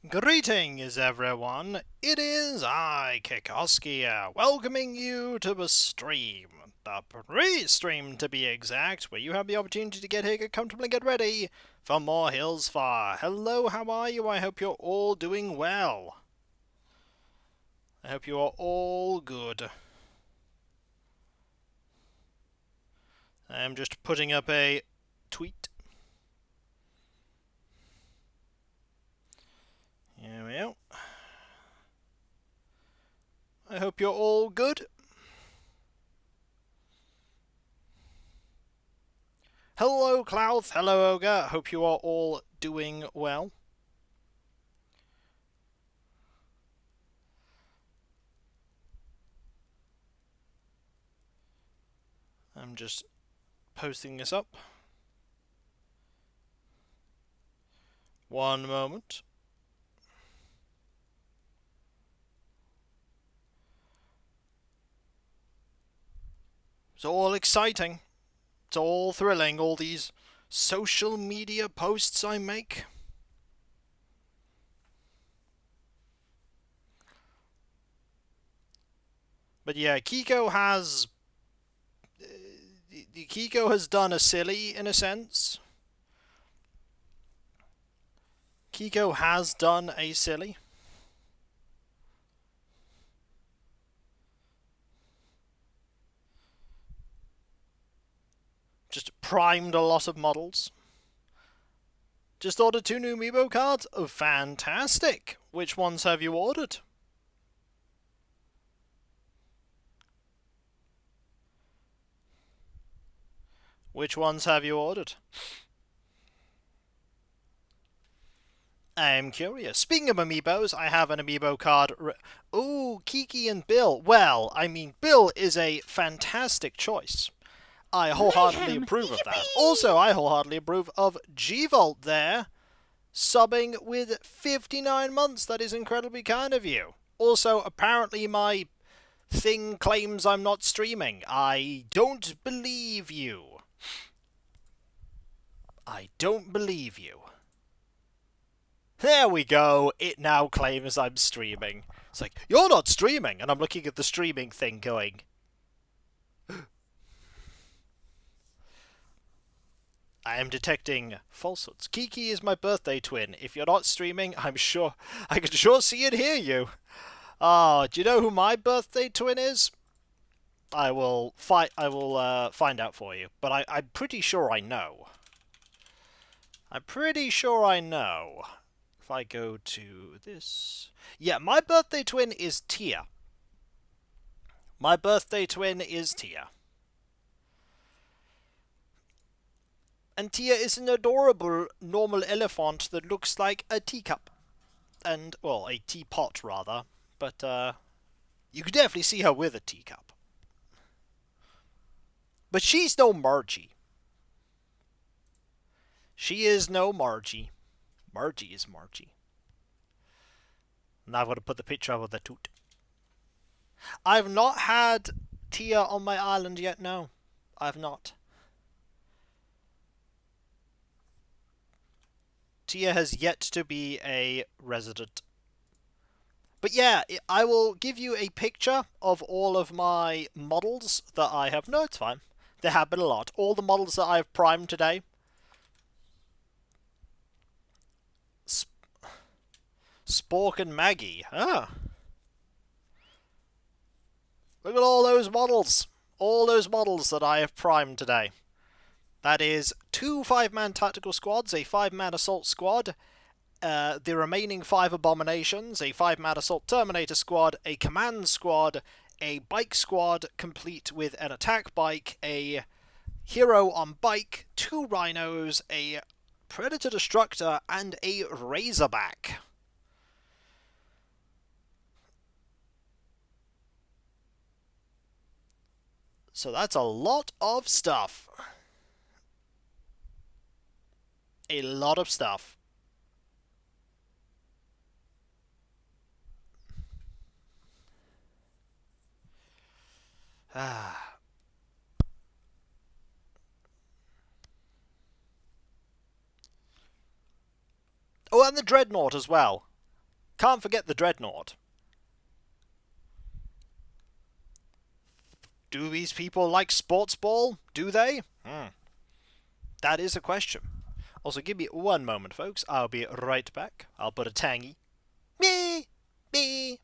Greetings, everyone. It is I, Kikoski, welcoming you to the stream. The pre-stream, to be exact, where you have the opportunity to get here, get comfortable, and get ready for more Hills Far. Hello, how are you? I hope you're all doing well. I hope you are all good. I am just putting up a tweet. Here we go. I hope you're all good. Hello, Clouth. Hello, Ogre. Hope you are all doing well. I'm just posting this up. One moment. It's all exciting. It's all thrilling, all these social media posts I make. But yeah, Kiko has done a silly, in a sense. Kiko has done a silly. Just primed a lot of models. Just ordered 2 new Amiibo cards. Oh, fantastic! Which ones have you ordered? Which ones have you ordered? I'm curious. Speaking of Amiibos, I have an Amiibo card. Ooh, Kiki and Bill. Well, I mean, Bill is a fantastic choice. I wholeheartedly approve of that. Also, I wholeheartedly approve of G-Volt there, subbing with 59 months. That is incredibly kind of you. Also, apparently my thing claims I'm not streaming. I don't believe you. I don't believe you. There we go. It now claims I'm streaming. It's like, you're not streaming. And I'm looking at the streaming thing going, I am detecting falsehoods. Kiki is my birthday twin. If you're not streaming, I can sure see and hear you. Do you know who my birthday twin is? I will find out for you. But I'm pretty sure I know. I'm pretty sure I know. If I go to this... Yeah, my birthday twin is Tia. My birthday twin is Tia. And Tia is an adorable normal elephant that looks like a teacup. And, well, a teapot, rather. But, you could definitely see her with a teacup. But she's no Margie. She is no Margie. Margie is Margie. Now I've got to put the picture up of the toot. I've not had Tia on my island yet, no. I've not. Tia has yet to be a resident. But yeah, I will give you a picture of all of my models that I have... No, it's fine. There have been a lot. All the models that I have primed today. Spork and Maggie. Ah. Look at all those models. All those models that I have primed today. That is 2 5-man tactical squads, a 5-man assault squad, the remaining 5 abominations, a 5-man assault Terminator squad, a command squad, a bike squad complete with an attack bike, a hero on bike, 2 rhinos, a predator destructor, and a razorback. So that's a lot of stuff. A lot of stuff. Ah. Oh, and the Dreadnought as well. Can't forget the Dreadnought. Do these people like sports ball? Do they? That is a question. Also, give me one moment, folks. I'll be right back. I'll put a tangy. Me! Me!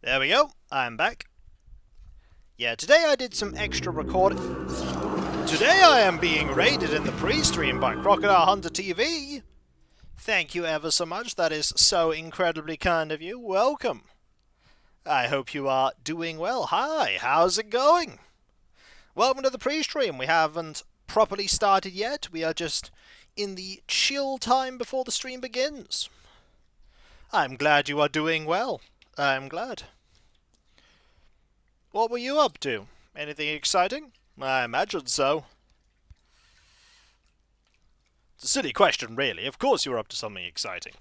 There we go. I'm back. Yeah, today I did some extra recording. Today I am being raided in the pre-stream by Crocodile Hunter TV. Thank you ever so much. That is so incredibly kind of you. Welcome. I hope you are doing well. Hi, how's it going? Welcome to the pre-stream. We haven't properly started yet. We are just in the chill time before the stream begins. I'm glad you are doing well. I'm glad. What were you up to? Anything exciting? I imagine so. It's a silly question, really. Of course you were up to something exciting.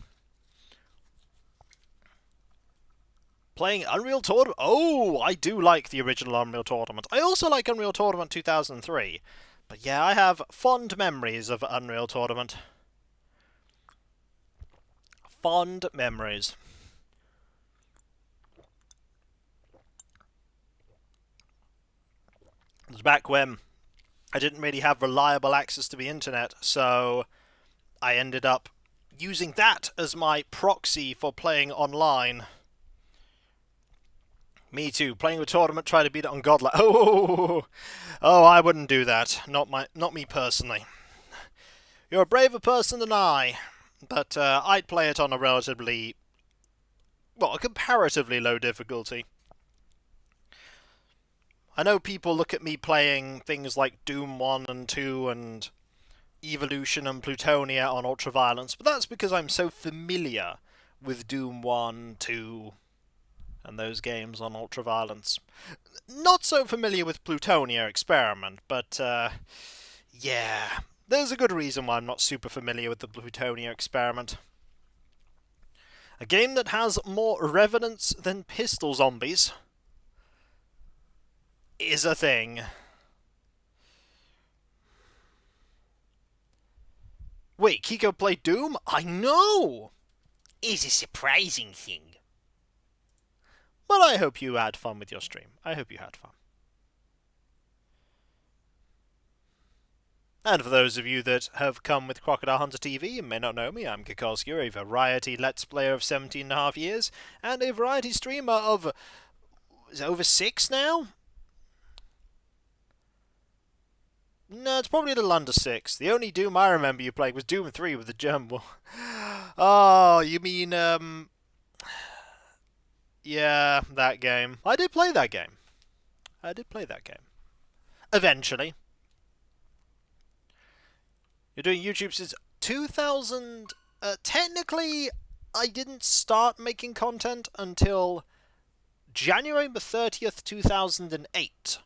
Playing Unreal Tournament? Oh, I do like the original Unreal Tournament. I also like Unreal Tournament 2003. But yeah, I have fond memories of Unreal Tournament. Fond memories. It was back when I didn't really have reliable access to the internet, so I ended up using that as my proxy for playing online. Me too, playing a tournament, trying to beat it on Godlike. Oh, I wouldn't do that. Not me personally. You're a braver person than I, but I'd play it on a relatively, well, a comparatively low difficulty. I know people look at me playing things like Doom 1 and 2 and Evolution and Plutonia on Ultraviolence, but that's because I'm so familiar with Doom 1, 2, and those games on Ultraviolence. Not so familiar with Plutonia Experiment, but yeah, there's a good reason why I'm not super familiar with the Plutonia Experiment. A game that has more revenants than pistol zombies is a thing. Wait, Kiko played Doom? I know! Is a surprising thing. But I hope you had fun with your stream. I hope you had fun. And for those of you that have come with Crocodile Hunter TV and may not know me, I'm Kikoskia, a variety Let's Player of 17.5 years, and a variety streamer of... is it over 6 now? No, it's probably a little under 6. The only Doom I remember you playing was Doom 3 with the jumble. Oh, you mean, yeah, that game. I did play that game. Eventually. You're doing YouTube since 2000... technically, I didn't start making content until January the 30th, 2008.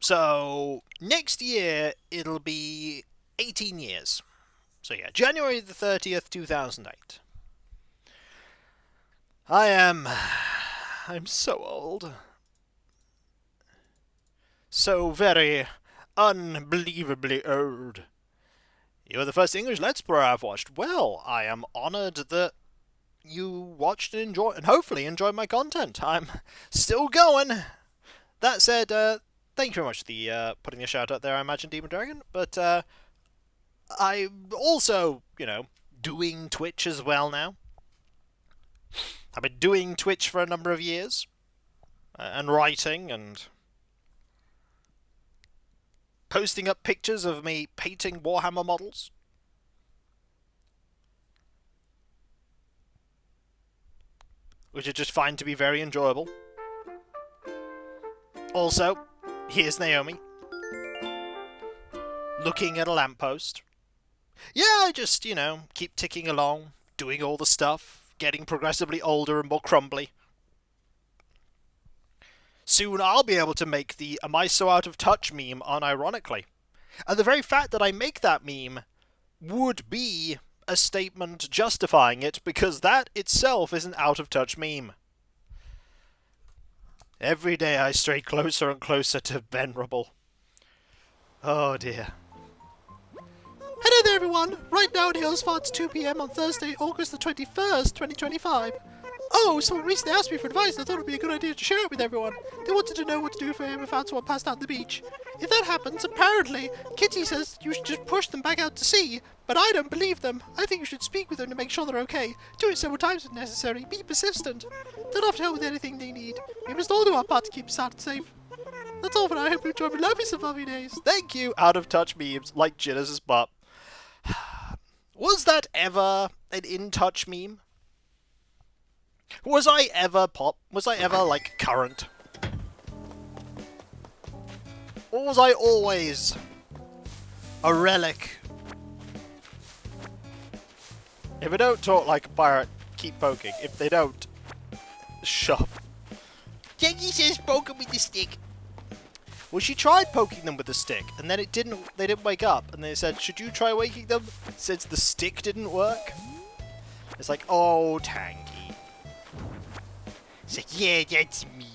So, next year, it'll be 18 years. So yeah, January the 30th, 2008. I'm so old. So very unbelievably old. You're the first English Let's Player I've watched. Well, I am honoured that you watched and enjoyed, and hopefully enjoyed my content. I'm still going. That said, thank you very much for the putting a shout out there, I imagine, Demon Dragon. But I'm also, doing Twitch as well now. I've been doing Twitch for a number of years. And writing and posting up pictures of me painting Warhammer models. Which I just find to be very enjoyable. Also, here's Naomi. Looking at a lamppost. Yeah, I just, keep ticking along. doing all the stuff, getting progressively older and more crumbly. Soon I'll be able to make the "Am I so out of touch" meme unironically. And the very fact that I make that meme would be a statement justifying it, because that itself is an out of touch meme. Every day I stray closer and closer to venerable. Oh dear. Hello there everyone! Right now in Hillsford it's 2 PM on Thursday, August the 21st, 2025. Oh, someone recently asked me for advice and I thought it would be a good idea to share it with everyone. They wanted to know what to do if I found someone passed out on the beach. If that happens, apparently, Kitty says you should just push them back out to sea, but I don't believe them. I think you should speak with them to make sure they're okay. Do it several times if necessary. Be persistent. They'll have to help with anything they need. We must all do our part to keep Sad safe. That's all for now. I hope you enjoy my lovely some lovely days. Thank you, out of touch memes like Jinners' butt. Was that ever an in-touch meme? Was I ever like current? Or was I always a relic? If I don't talk like a pirate, keep poking. If they don't, shove. Jackie says poke 'em with the stick. Well, she tried poking them with the stick, and then they didn't wake up, and they said, should you try waking them, since the stick didn't work? It's like, oh, Tangy. It's like, yeah, that's me.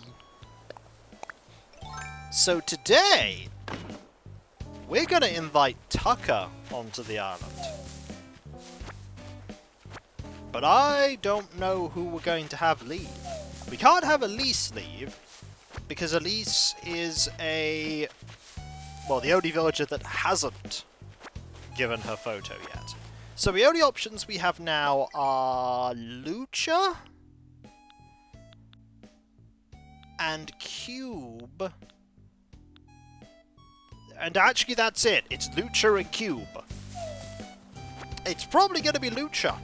So today, we're gonna invite Tucker onto the island. But I don't know who we're going to have leave. We can't have Elise leave, because Elise is the only villager that hasn't given her photo yet. So the only options we have now are Lucha and Cube. And actually that's it. It's Lucha and Cube. It's probably going to be Lucha.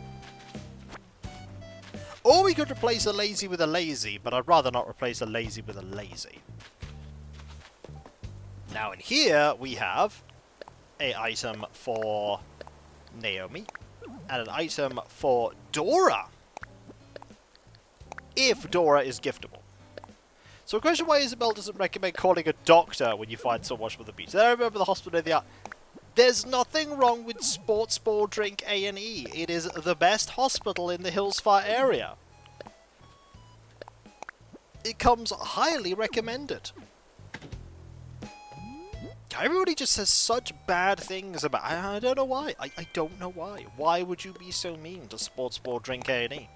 Or we could replace a lazy with a lazy, but I'd rather not replace a lazy with a lazy. Now in here we have an item for Naomi and an item for Dora, if Dora is giftable. So a question why Isabel doesn't recommend calling a doctor when you find someone washing on the beach. Then I remember the hospital they are. There's nothing wrong with Sports Ball Drink A&E. It is the best hospital in the Hillsfire area. It comes highly recommended. Everybody just says such bad things about it. I don't know why. I don't know why. Why would you be so mean to Sports Ball Drink A&E?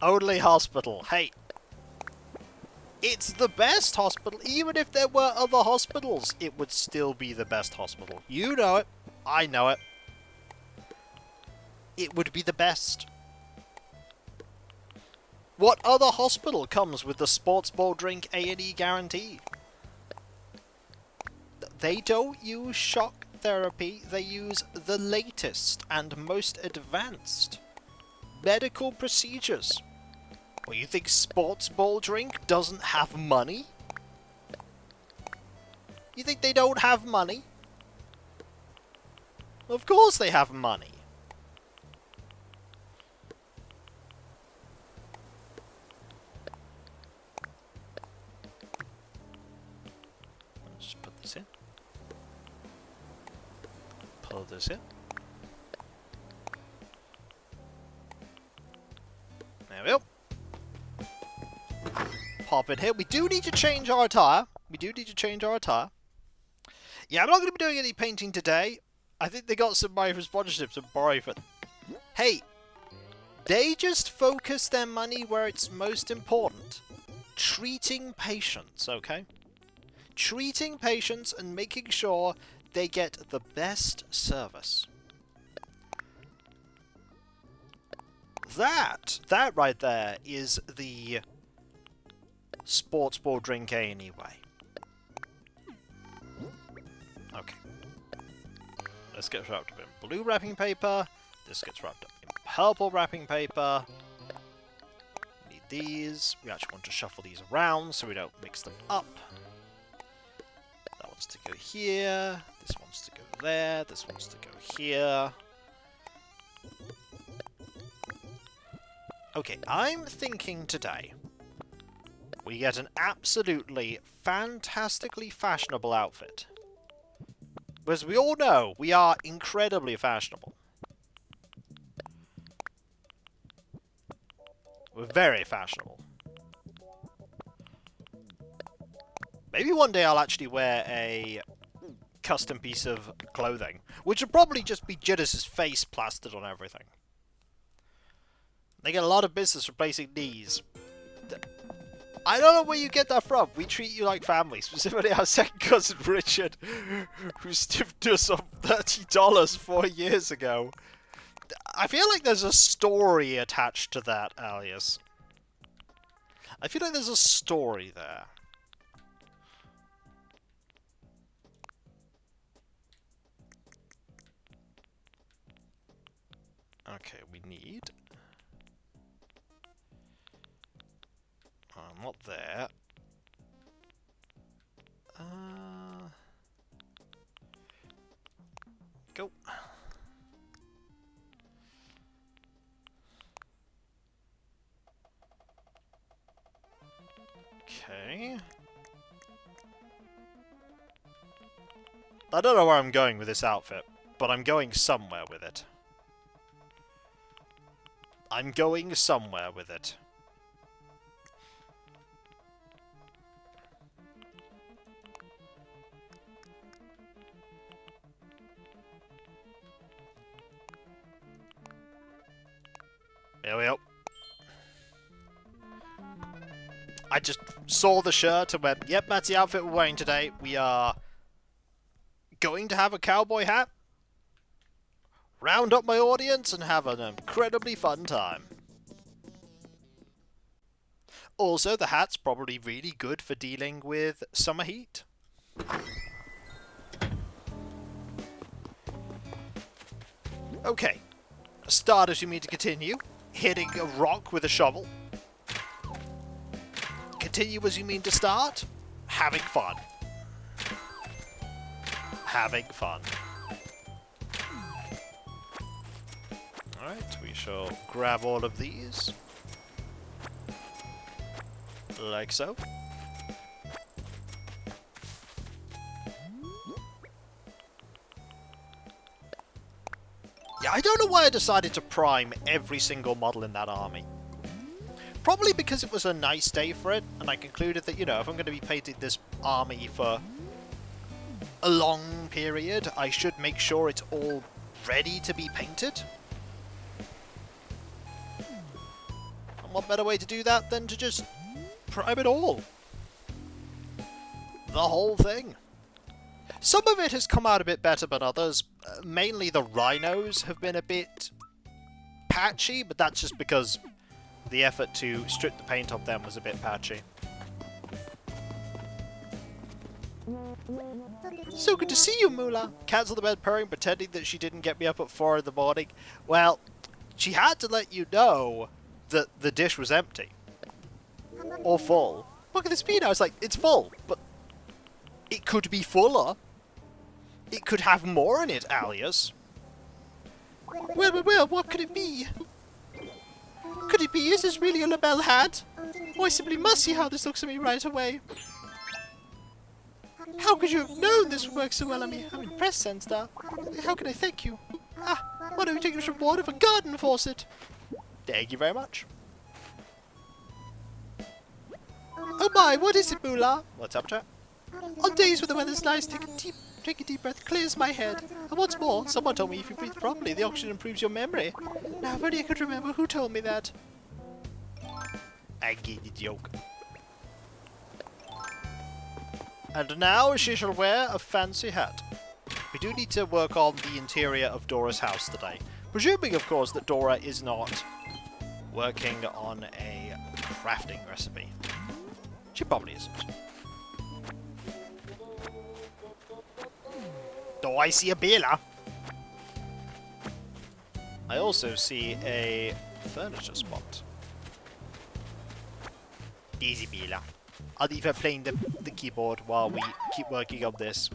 Only hospital. Hey. It's the best hospital. Even if there were other hospitals, it would still be the best hospital. You know it. I know it. It would be the best. What other hospital comes with the Sports Ball Drink A&E guarantee? They don't use shock therapy. They use the latest and most advanced medical procedures. Well, you think Sports Ball Drink doesn't have money? You think they don't have money? Of course they have money. Let's just put this in. Pull this in. There we go. Pop in here. We do need to change our attire. Yeah, I'm not going to be doing any painting today. I think they got some money from sponsorships and borrowing it. Hey, they just focus their money where it's most important. Treating patients, okay? Treating patients and making sure they get the best service. That right there is the Sports Ball Drink A&E way. Okay. This gets wrapped up in blue wrapping paper. This gets wrapped up in purple wrapping paper. Need these. We actually want to shuffle these around so we don't mix them up. That wants to go here. This wants to go there. This wants to go here. Okay, I'm thinking today we get an absolutely fantastically fashionable outfit. As we all know, we are incredibly fashionable. We're very fashionable. Maybe one day I'll actually wear a custom piece of clothing, which would probably just be Jidda's face plastered on everything. They get a lot of business replacing knees. I don't know where you get that from. We treat you like family. Specifically our second cousin Richard, who stiffed us up $30 4 years ago. I feel like there's a story attached to that, Alias. I feel like there's a story there. Okay, we need... I'm not there. Go. Okay. I don't know where I'm going with this outfit, but I'm going somewhere with it. I'm going somewhere with it. Here we go. I just saw the shirt and went, yep, that's the outfit we're wearing today. We are going to have a cowboy hat, round up my audience, and have an incredibly fun time. Also, the hat's probably really good for dealing with summer heat. Okay. Start as you mean to continue. Hitting a rock with a shovel. Continue as you mean to start. Having fun. Having fun. Alright, we shall grab all of these. Like so. Yeah, I don't know why I decided to prime every single model in that army. Probably because it was a nice day for it, and I concluded that, you know, if I'm going to be painting this army for a long period, I should make sure it's all ready to be painted. And what better way to do that than to just prime it all? The whole thing. Some of it has come out a bit better than others. Mainly the rhinos have been a bit patchy, but that's just because the effort to strip the paint off them was a bit patchy. So good to see you, Moolah. Cat's on the bed purring, pretending that she didn't get me up at 4 in the morning. Well, she had to let you know that the dish was empty. Or full. Look at this pea now, it's like, it's full, but it could be fuller. It could have more in it, Alias. Well, what could it be? Could it be, is this really a labelle hat? Oh, I simply must see how this looks on me right away. How could you have known this would work so well on me? I'm impressed, Senstar. How can I thank you? Ah, why don't we take this reward of a garden faucet? Thank you very much. Oh my, what is it, Moolah? What's up, chat? On days when the weather's nice, take a deep breath, clears my head. And what's more, someone told me if you breathe properly, the oxygen improves your memory. Now, if only I could remember who told me that. I get the joke. And now she shall wear a fancy hat. We do need to work on the interior of Dora's house today. Presuming, of course, that Dora is not working on a crafting recipe. She probably isn't. Oh, I see a Bela. I also see a furniture spot. Easy Bela. I'll leave her playing the keyboard while we keep working on this.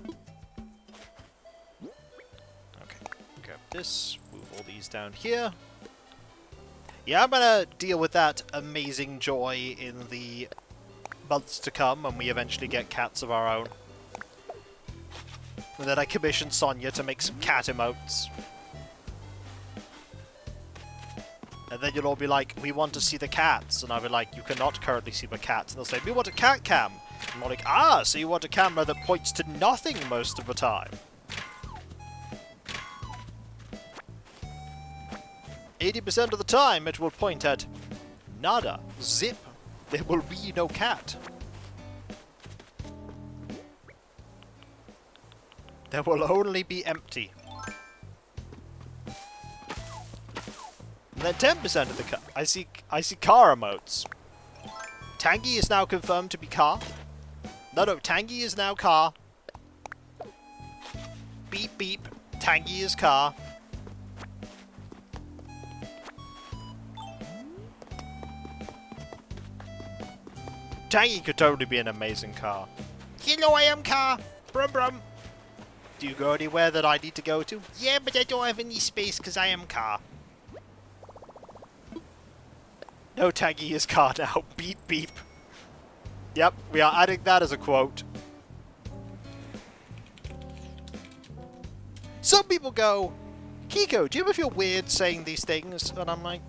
Okay, grab this, move all these down here. Yeah, I'm gonna deal with that amazing joy in the months to come when we eventually get cats of our own. And then I commissioned Sonia to make some cat emotes. And then you'll all be like, we want to see the cats. And I'll be like, you cannot currently see the cats. And they'll say, we want a cat cam. And I'm like, ah, so you want a camera that points to nothing most of the time. 80% of the time it will point at nada, zip. There will be no cat. There will only be empty. And then 10% of the car. I see car emotes. Tangy is now confirmed to be car. No, Tangy is now car. Beep beep. Tangy is car. Tangy could totally be an amazing car. Hello, I am car. Brum brum. Do you go anywhere that I need to go to? Yeah, but I don't have any space because I am car. No, Tangy is car now. Beep beep. Yep, we are adding that as a quote. Some people go, Kiko, do you ever feel weird saying these things? And I'm like,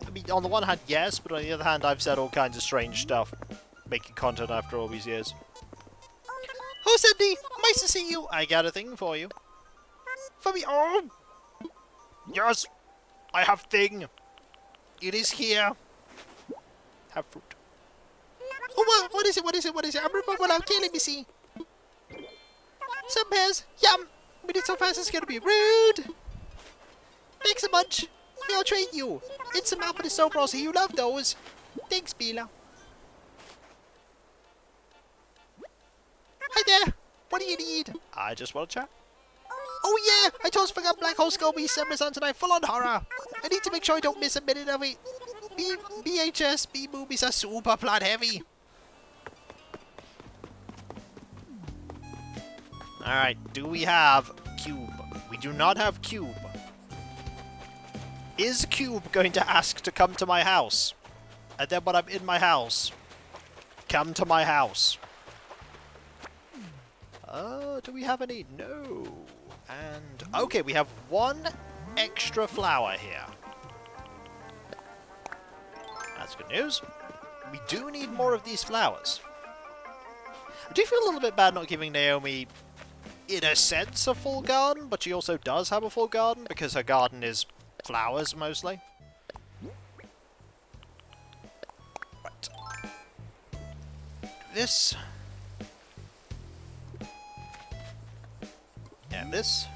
I mean, on the one hand, yes, but on the other hand, I've said all kinds of strange stuff, making content after all these years. Oh, Cindy, nice to see you. I got a thing for you. For me, oh! Yes, I have thing. It is here. Have fruit. Oh, what is it? What is it? What is it? I'm removing out. Let me see. Some pears. Yum. But it's so fast it's gonna be rude. Thanks a bunch. Yeah, I'll trade you. It's some apple so frosty. You love those. Thanks, Bila. Hi there. What do you need? I just want to chat. Oh yeah, I totally forgot Black Hole Skull December's on tonight. Full on horror. I need to make sure I don't miss a minute of it. BHS B movies are super plot heavy. Alright, do we have Cube? We do not have Cube. Is Cube going to ask to come to my house? And then when I'm in my house, come to my house. Do we have any? No. And, okay, we have one extra flower here. That's good news. We do need more of these flowers. I do feel a little bit bad not giving Naomi, in a sense, a full garden, but she also does have a full garden because her garden is flowers mostly. Right. Do this. And this.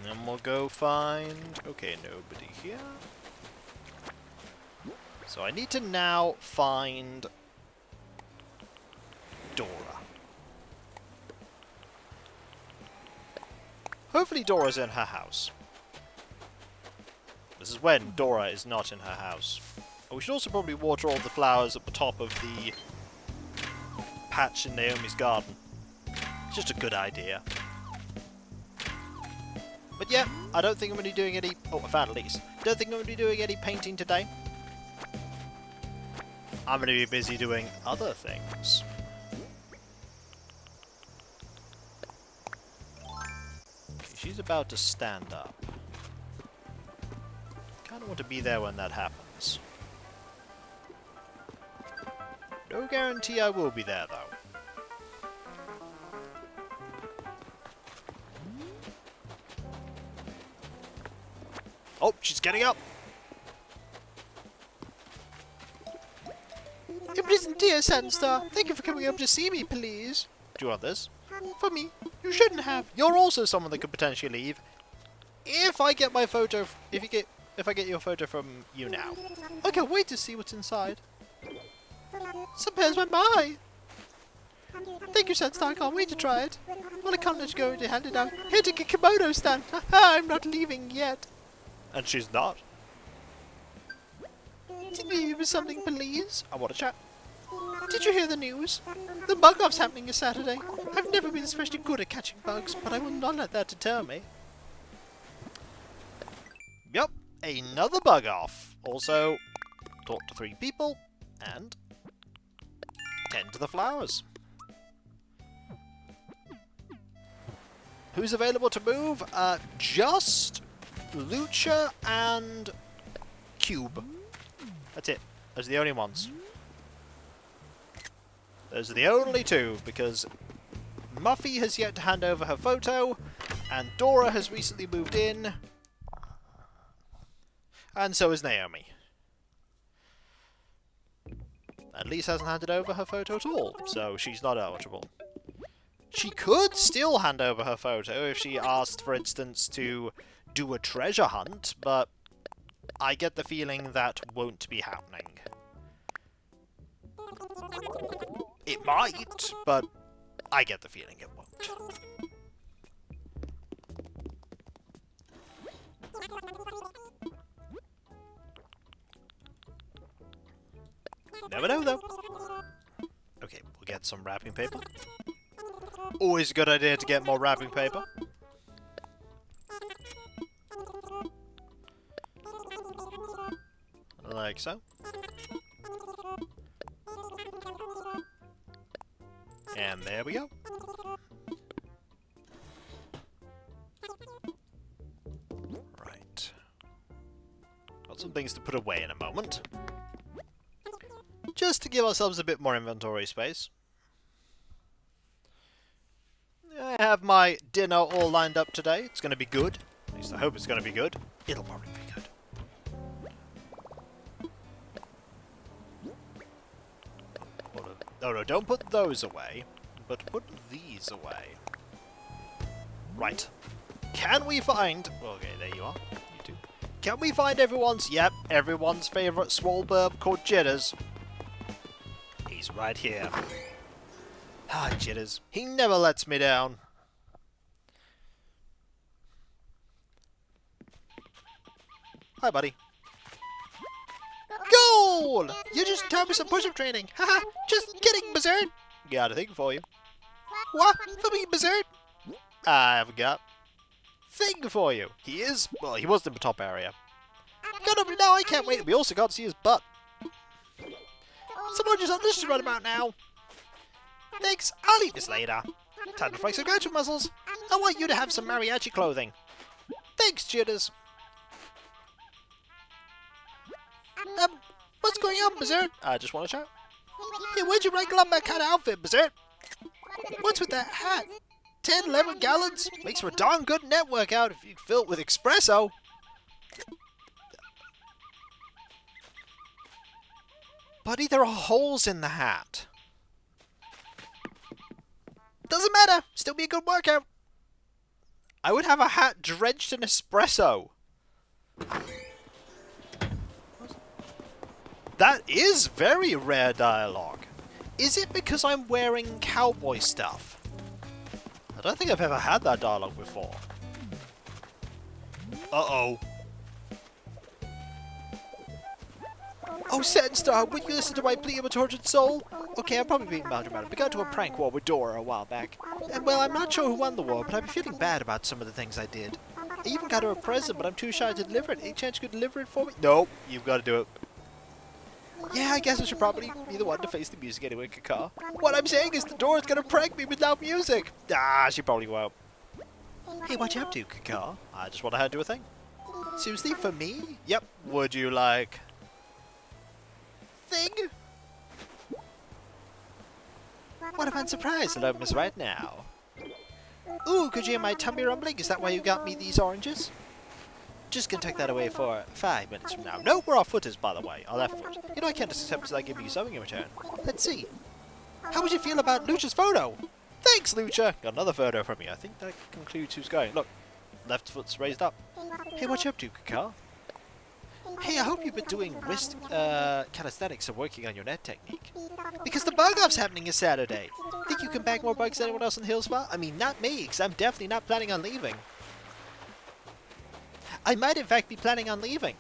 And then we'll go find... Okay, nobody here. So I need to now find Dora. Hopefully Dora's in her house. This is when Dora is not in her house. Oh, we should also probably water all the flowers at the top of the patch in Naomi's garden. It's just a good idea. But yeah, I don't think I'm going to be doing any... Oh, I found Elise. Don't think I'm going to be doing any painting today. I'm going to be busy doing other things. Okay, she's about to stand up. Kind of want to be there when that happens. No guarantee I will be there, though. Oh, she's getting up! Imprisoned dear Sandstar, thank you for coming up to see me, please. Do you want this? For me? You shouldn't have. You're also someone that could potentially leave. If I get my photo, if I get your photo from you now. I can't wait to see what's inside. Some pears went by. Thank you, Sandstar. I can't wait to try it. Well, I can't let you go to hand it out. Here, take a kimono stand. I'm not leaving yet. And she's not. Did you leave me with something, please? I want to chat. Did you hear the news? The bug-off's happening this Saturday. I've never been especially good at catching bugs, but I will not let that deter me. Yep, another bug-off. Also, talk to 3 people, and tend to the flowers. Who's available to move? Just Lucha and Cube. That's it. Those are the only ones. Those are the only 2, because Muffy has yet to hand over her photo, and Dora has recently moved in, and so has Naomi. And Lisa hasn't handed over her photo at all, so she's not eligible. She could still hand over her photo if she asked, for instance, to do a treasure hunt, but I get the feeling that won't be happening. It might, but I get the feeling it won't. Never know, though. Okay, we'll get some wrapping paper. Always a good idea to get more wrapping paper. Like so. And there we go. Right. Got some things to put away in a moment. Just to give ourselves a bit more inventory space. I have my dinner all lined up today. It's going to be good. At least I hope it's going to be good. It'll probably be good. Oh no, don't put those away, but put these away. Right. Can we find... Okay, there you are. You too. Can we find everyone's... Yep, everyone's favourite Swolburb called Jitters. He's right here. Ah, Jitters. He never lets me down. Hi, buddy. Goal! You just taught me some push-up training. Haha, just kidding, Blizzard. Got a thing for you. What? For me, Blizzard? I haven't got thing for you. He is... Well, he was in the top area. Got up now, I can't wait. We also got to see his butt. Someone just delicious right about now. Thanks, I'll eat this later. Time to flex some graduate muscles. I want you to have some mariachi clothing. Thanks, Jitters. What's going on, Berserk? I just want to chat. Hey, where'd you wrangle up that kind of outfit, Berserk? What's with that hat? 10, 11 gallons? Makes for a darn good net workout if you fill it with espresso. Buddy, there are holes in the hat. Doesn't matter. Still be a good workout. I would have a hat drenched in espresso. That is very rare dialogue. Is it because I'm wearing cowboy stuff? I don't think I've ever had that dialogue before. Uh-oh. Oh, Set Star, would you listen to my plea of a tortured soul? Okay, I'm probably being melodramatic. We got into a prank war with Dora a while back. And, well, I'm not sure who won the war, but I'm feeling bad about some of the things I did. I even got her a present, but I'm too shy to deliver it. Any chance you could deliver it for me? Nope, you've got to do it. Yeah, I guess I should probably be the one to face the music anyway, Kaka. What I'm saying is the Dora's gonna prank me without music. Ah, she probably won't. Hey, what you up to, Kaka? I just want to do a thing. Seriously, for me? Yep. Would you like... thing? What a fun surprise, hello, Miss Right now. Ooh, could you hear my tummy rumbling? Is that why you got me these oranges? Just gonna take that away for 5 minutes from now. No, we're our footers, by the way. Our left foot. You know I can't accept until I give you something in return. Let's see. How would you feel about Lucha's photo? Thanks, Lucha! Got another photo from you. I think that concludes who's going. Look, left foot's raised up. Hey, what you up to, Kaka? Hey, I hope you've been doing wrist calisthenics and working on your net technique. Because the bug off's happening this Saturday. Think you can bag more bugs than anyone else in the Hills Spa? I mean, not me, because I'm definitely not planning on leaving. I might, in fact, be planning on leaving.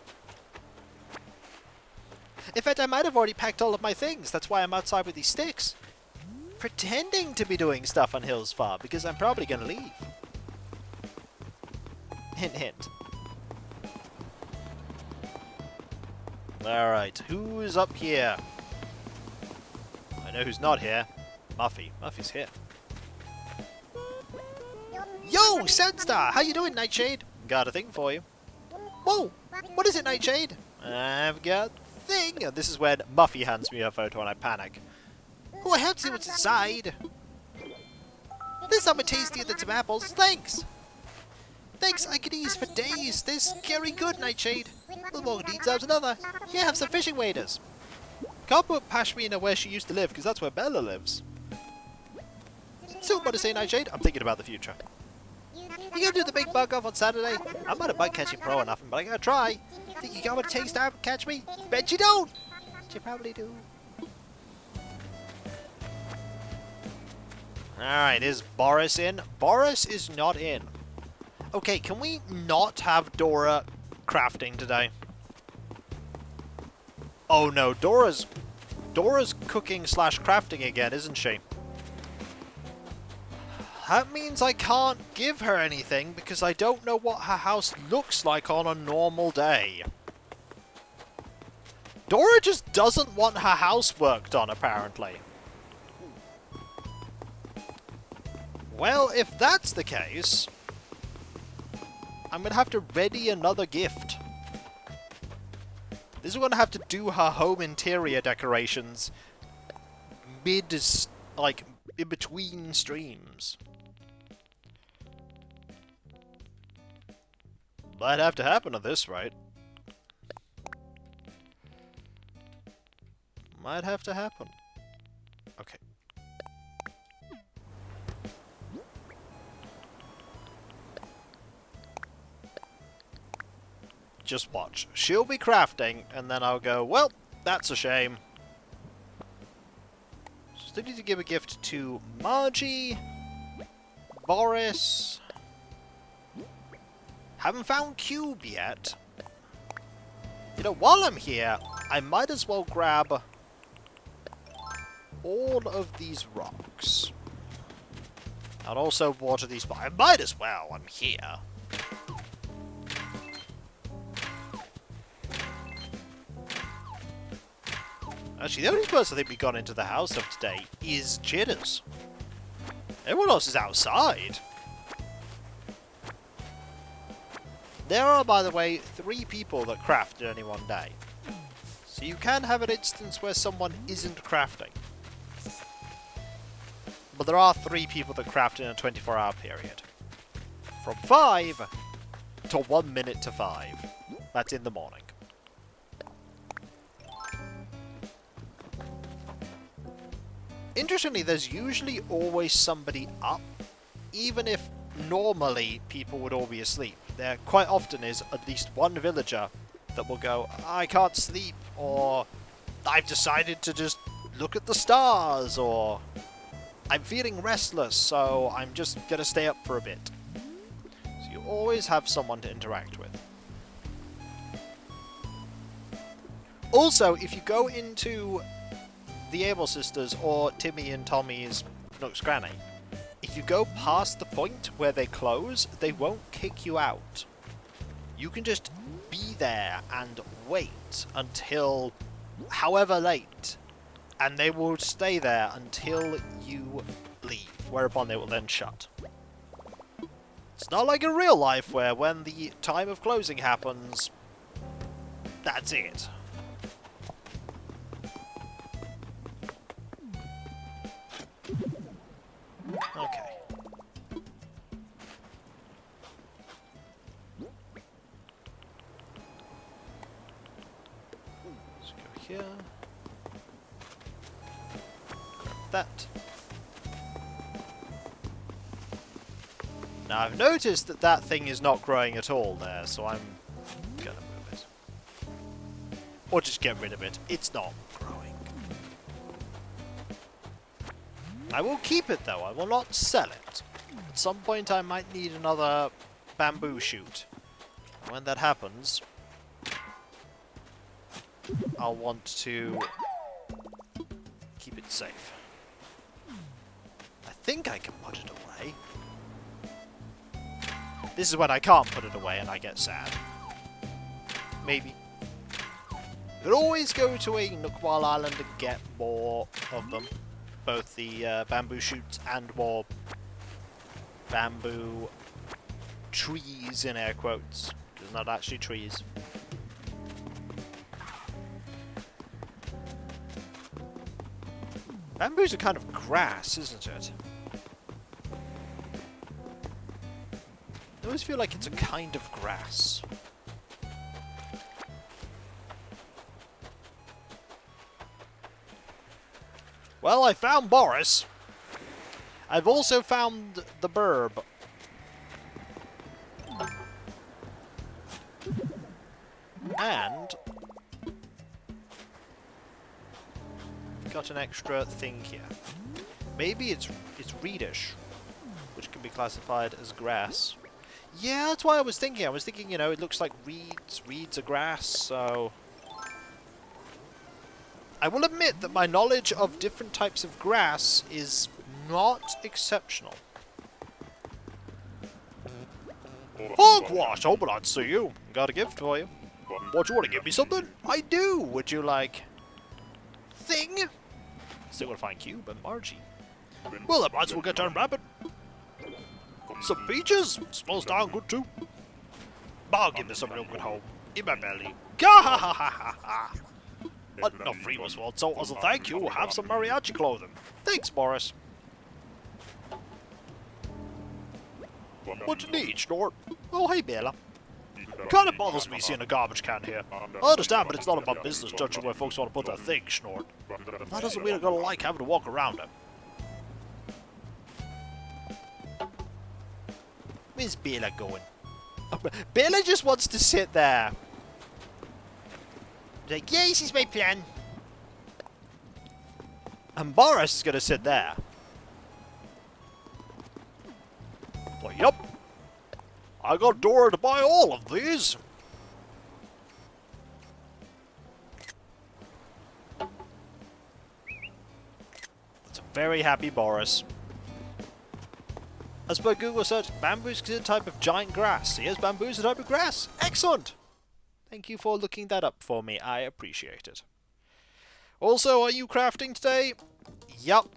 In fact, I might have already packed all of my things. That's why I'm outside with these sticks. Pretending to be doing stuff on Hills Farm, because I'm probably going to leave. Hint, hint. Alright, who's up here? I know who's not here. Muffy. Muffy's here. Yo, Sunstar! How you doing, Nightshade? Got a thing for you. Whoa! What is it, Nightshade? I've got a thing! And this is when Muffy hands me her photo and I panic. Oh, I have to see what's inside. This is something tastier than some apples. Thanks! Thanks, I could eat for days. They're scary good, Nightshade. The one deserves another. Here, have some fishing waders. Can't put Pashmina where she used to live, because that's where Bella lives. Still want to say, Nightshade? I'm thinking about the future. You gonna do the big bug off on Saturday? I'm not a bug catching pro or nothing, but I gotta try. Think you got what it takes to catch me? Bet you don't! You probably do. Alright, is Boris in? Boris is not in. Okay, can we not have Dora crafting today? Oh no, Dora's cooking slash crafting again, isn't she? That means I can't give her anything because I don't know what her house looks like on a normal day. Dora just doesn't want her house worked on, apparently. Well, if that's the case, I'm going to have to ready another gift. This is going to have to do her home interior decorations like, in between streams. Might have to happen at this rate. Might have to happen. Okay. Just watch. She'll be crafting, and then I'll go, well, that's a shame. Still need to give a gift to Margie, Boris. Haven't found Cube yet. You know, while I'm here, I might as well grab all of these rocks. And also water these. I might as well, I'm here. Actually, the only person I think we got into the house of today is Jitters. Everyone else is outside. There are, by the way, 3 people that craft in any one day. So you can have an instance where someone isn't crafting. But there are 3 people that craft in a 24-hour period. From 5 to 1 minute to 5. That's in the morning. Interestingly, there's usually always somebody up, even if normally people would all be asleep. There quite often is at least one villager that will go, I can't sleep, or I've decided to just look at the stars, or I'm feeling restless, so I'm just going to stay up for a bit. So you always have someone to interact with. Also, if you go into the Able Sisters or Timmy and Tommy's Nook's Granny, if you go past the point where they close, they won't kick you out. You can just be there and wait until however late, and they will stay there until you leave, whereupon they will then shut. It's not like in real life where when the time of closing happens, that's it. Okay. Let's go here. Grab that. Now I've noticed that that thing is not growing at all there, so I'm gonna move it. Or just get rid of it. It's not growing. I will keep it though, I will not sell it. At some point I might need another bamboo shoot. And when that happens, I'll want to keep it safe. I think I can put it away. This is when I can't put it away and I get sad. Maybe. You could always go to a Nookwal Island and get more of them. Both the bamboo shoots and more bamboo trees, in air quotes. It's not actually trees. Bamboo's a kind of grass, isn't it? I always feel like it's a kind of grass. Well, I found Boris. I've also found the burb. And got an extra thing here. Maybe it's reedish, which can be classified as grass. Yeah, that's why I was thinking. I was thinking, you know, it looks like reeds. Reeds are grass, so... I will admit that my knowledge of different types of grass is not exceptional. Hogwash! Oh, but I'd see you. Got a gift for you. What, you want to give me something? I do! Would you like... thing? Still gotta find Cube and Margie. Well, I might as well get down rabbit. Some peaches? Smells darn good too. I'll give this a real good home. In my belly. Gah ha ha ha ha ha! Enough free was well, so as a thank you, have some mariachi clothing. Thanks, Boris. What do you need, Snort? Oh, hey, Bella. Kinda bothers me seeing a garbage can here. I understand, but it's none of my business judging where folks want to put their things, Snort. That doesn't mean I'm gonna like having to walk around it. Where's Bella going? Bella just wants to sit there. Like, yes, is my plan. And Boris is gonna sit there. Well, yup. I got Dora to buy all of these. That's a very happy Boris. As per Google search, bamboo is a type of giant grass. Yes, bamboo is a type of grass. Excellent! Thank you for looking that up for me. I appreciate it. Also, are you crafting today? Yup.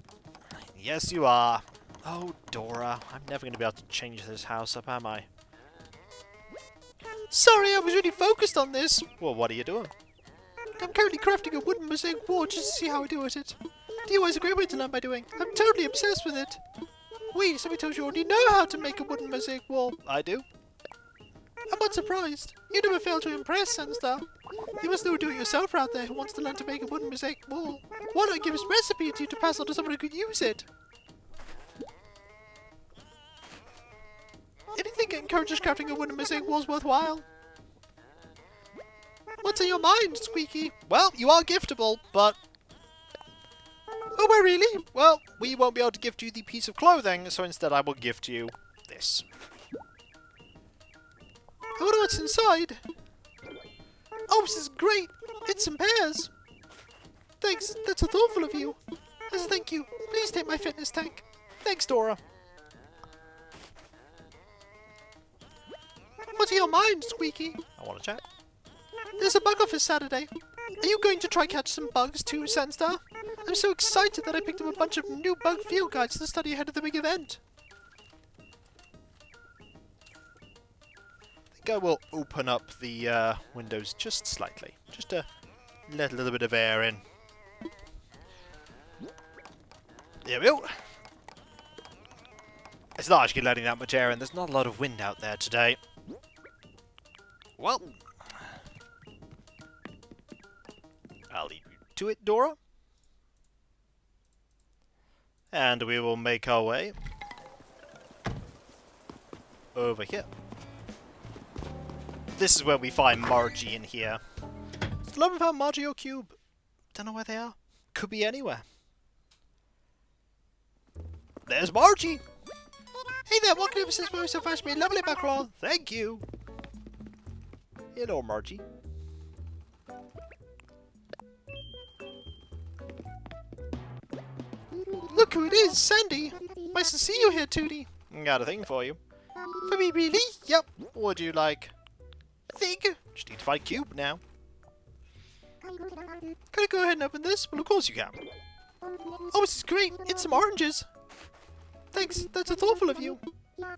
Yes, you are. Oh, Dora. I'm never going to be able to change this house up, am I? Sorry, I was really focused on this. Well, what are you doing? I'm currently crafting a wooden mosaic wall just to see how I do at it. DIY is a great way to learn by doing. I'm totally obsessed with it. Wait, somebody tells you already know how to make a wooden mosaic wall. I do. I'm not surprised. You never fail to impress, Sunstar. You must know a do-it-yourselfer out there who wants to learn to make a wooden mosaic wall. Why not give his recipe to you to pass on to someone who could use it? Anything that encourages crafting a wooden mosaic wall is worthwhile. What's on your mind, Squeaky? Well, you are giftable, but... Oh, well, really? Well, we won't be able to gift you the piece of clothing, so instead I will gift you this. I wonder what's inside. Oh, this is great. It's some pears. Thanks, that's so thoughtful of you. As a thank you, please take my fitness tank. Thanks, Dora. What's on your mind, Squeaky? I want to chat. There's a bug office Saturday. Are you going to try catch some bugs too, Sandstar? I'm so excited that I picked up a bunch of new bug field guides to study ahead of the big event. I think I will open up the windows just slightly. Just to let a little bit of air in. There we go. It's not actually letting that much air in. There's not a lot of wind out there today. Well, I'll leave you to it, Dora. And we will make our way over here. This is where we find Margie in here. Still haven't found Margie or Cube. Don't know where they are. Could be anywhere. There's Margie! Hey there, welcome to Since We're So Fast, me lovely background. Thank you! Hello, Margie. Look who it is, Sandy! Nice to see you here, Tootie. Got a thing for you. For me, really? Yep. What would you like? A thing? Just need to find Cube now. Can I go ahead and open this? Well, of course you can. Oh, this is great. It's some oranges. Thanks. That's so thoughtful of you.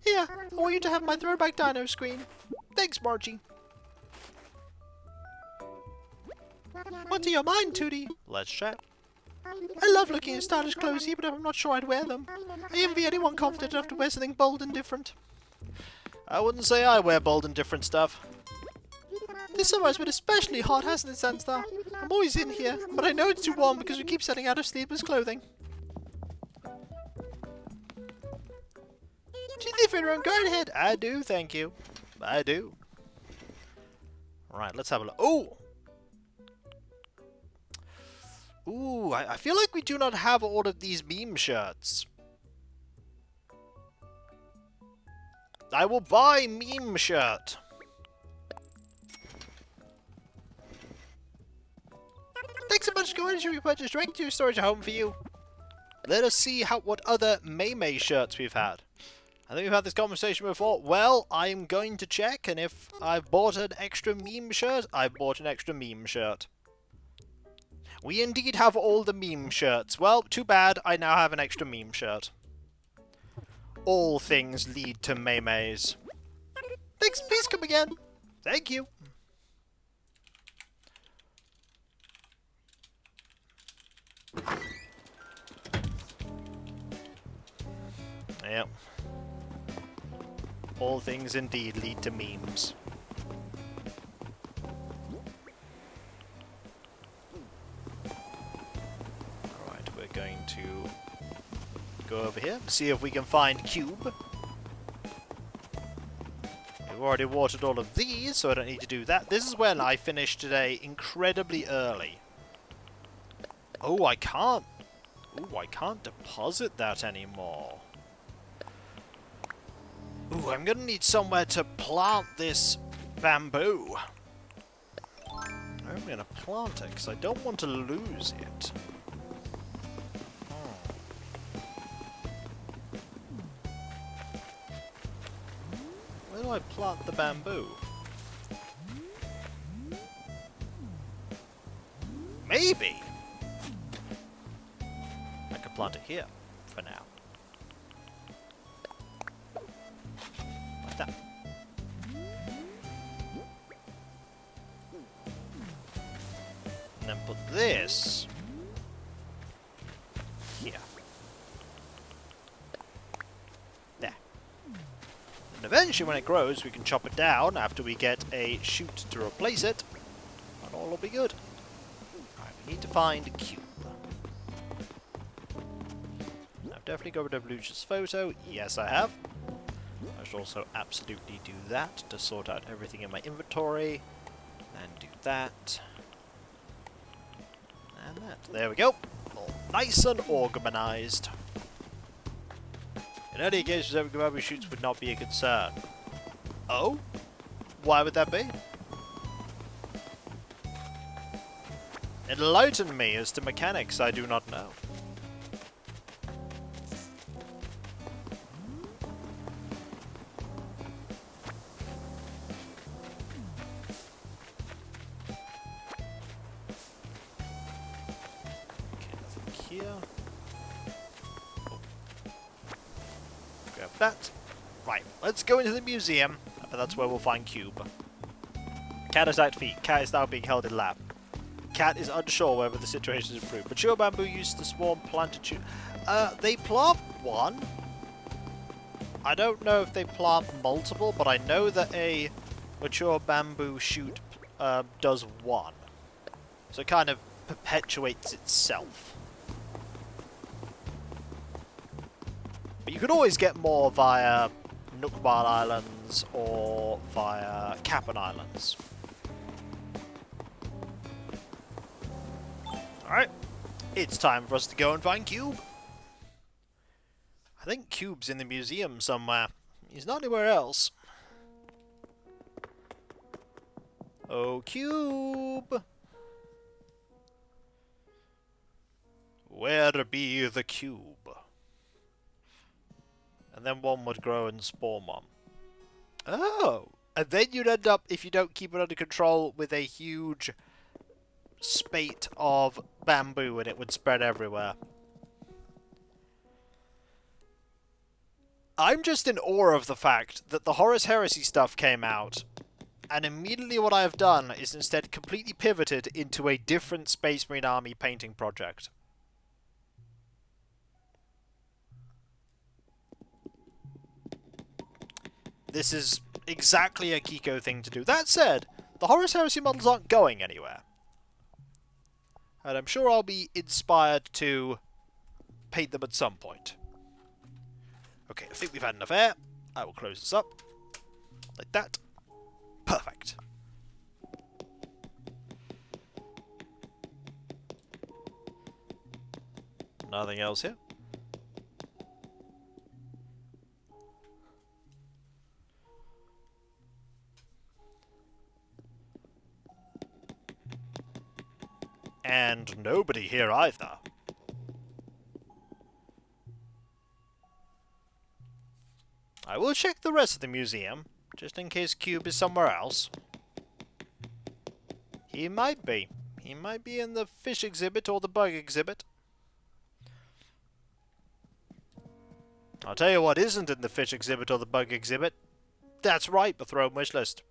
Here, I want you to have my throwback dino screen. Thanks, Margie. What's in your mind, Tootie? Let's chat. I love looking at stylish clothes, even if I'm not sure I'd wear them. I envy anyone confident enough to wear something bold and different. I wouldn't say I wear bold and different stuff. This summer has been especially hot, hasn't it, Sandstar? I'm always in here, but I know it's too warm because we keep setting out of sleeveless clothing. Do you think you're go ahead? I do, thank you. I do. Alright, let's have a look. Oh! Ooh, I feel like we do not have all of these meme shirts. I will buy meme shirt. Thanks so much, go ahead and show your purchase direct to your storage at home for you. Let us see what other May shirts we've had. I think we've had this conversation before. Well, I'm going to check, and if I've bought an extra meme shirt, I've bought an extra meme shirt. We indeed have all the meme shirts. Well, too bad, I now have an extra meme shirt. All things lead to Maymays. Thanks, please come again. Thank you. Yep. All things indeed lead to memes. Alright, we're going to go over here, see if we can find Cube. We've already watered all of these, so I don't need to do that. This is when I finished today incredibly early. Oh, I can't. Ooh, I can't deposit that anymore. Ooh, I'm gonna need somewhere to plant this bamboo. I'm gonna plant it, because I don't want to lose it. Where do I plant the bamboo? Maybe! I could plant it here, for now. Like that. And then put this here. There. And eventually when it grows, we can chop it down after we get a shoot to replace it. And all will be good. Alright, we need to find a cube. I've definitely got rid of Lucia's photo. Yes, I have. I should also absolutely do that to sort out everything in my inventory. And do that. And that. There we go. All nice and organized. In any case, every bamboo shoots would not be a concern. Oh? Why would that be? Enlighten me as to mechanics I do not know. Here. Oh. Grab that. Right, let's go into the museum. That's where we'll find Cube. Cat attacked feet. Cat is now being held in lab. Cat is unsure whether the situation is improved. Mature bamboo used to swarm planted. They plant one. I don't know if they plant multiple, but I know that a mature bamboo shoot does one. So it kind of perpetuates itself. But you could always get more via Nookbar Islands or via Capon Islands. Alright, it's time for us to go and find Cube. I think Cube's in the museum somewhere. He's not anywhere else. Oh, Cube! Where be the Cube? And then one would grow and spawn one. Oh! And then you'd end up, if you don't keep it under control, with a huge spate of bamboo and it would spread everywhere. I'm just in awe of the fact that the Horus Heresy stuff came out, and immediately what I have done is instead completely pivoted into a different Space Marine Army painting project. This is exactly a Kiko thing to do. That said, the Horus Heresy models aren't going anywhere. And I'm sure I'll be inspired to paint them at some point. Okay, I think we've had enough air. I will close this up. Like that. Perfect. Nothing else here. And nobody here either. I will check the rest of the museum, just in case Cube is somewhere else. He might be. He might be in the fish exhibit or the bug exhibit. I'll tell you what isn't in the fish exhibit or the bug exhibit. That's right, the Throne Wishlist.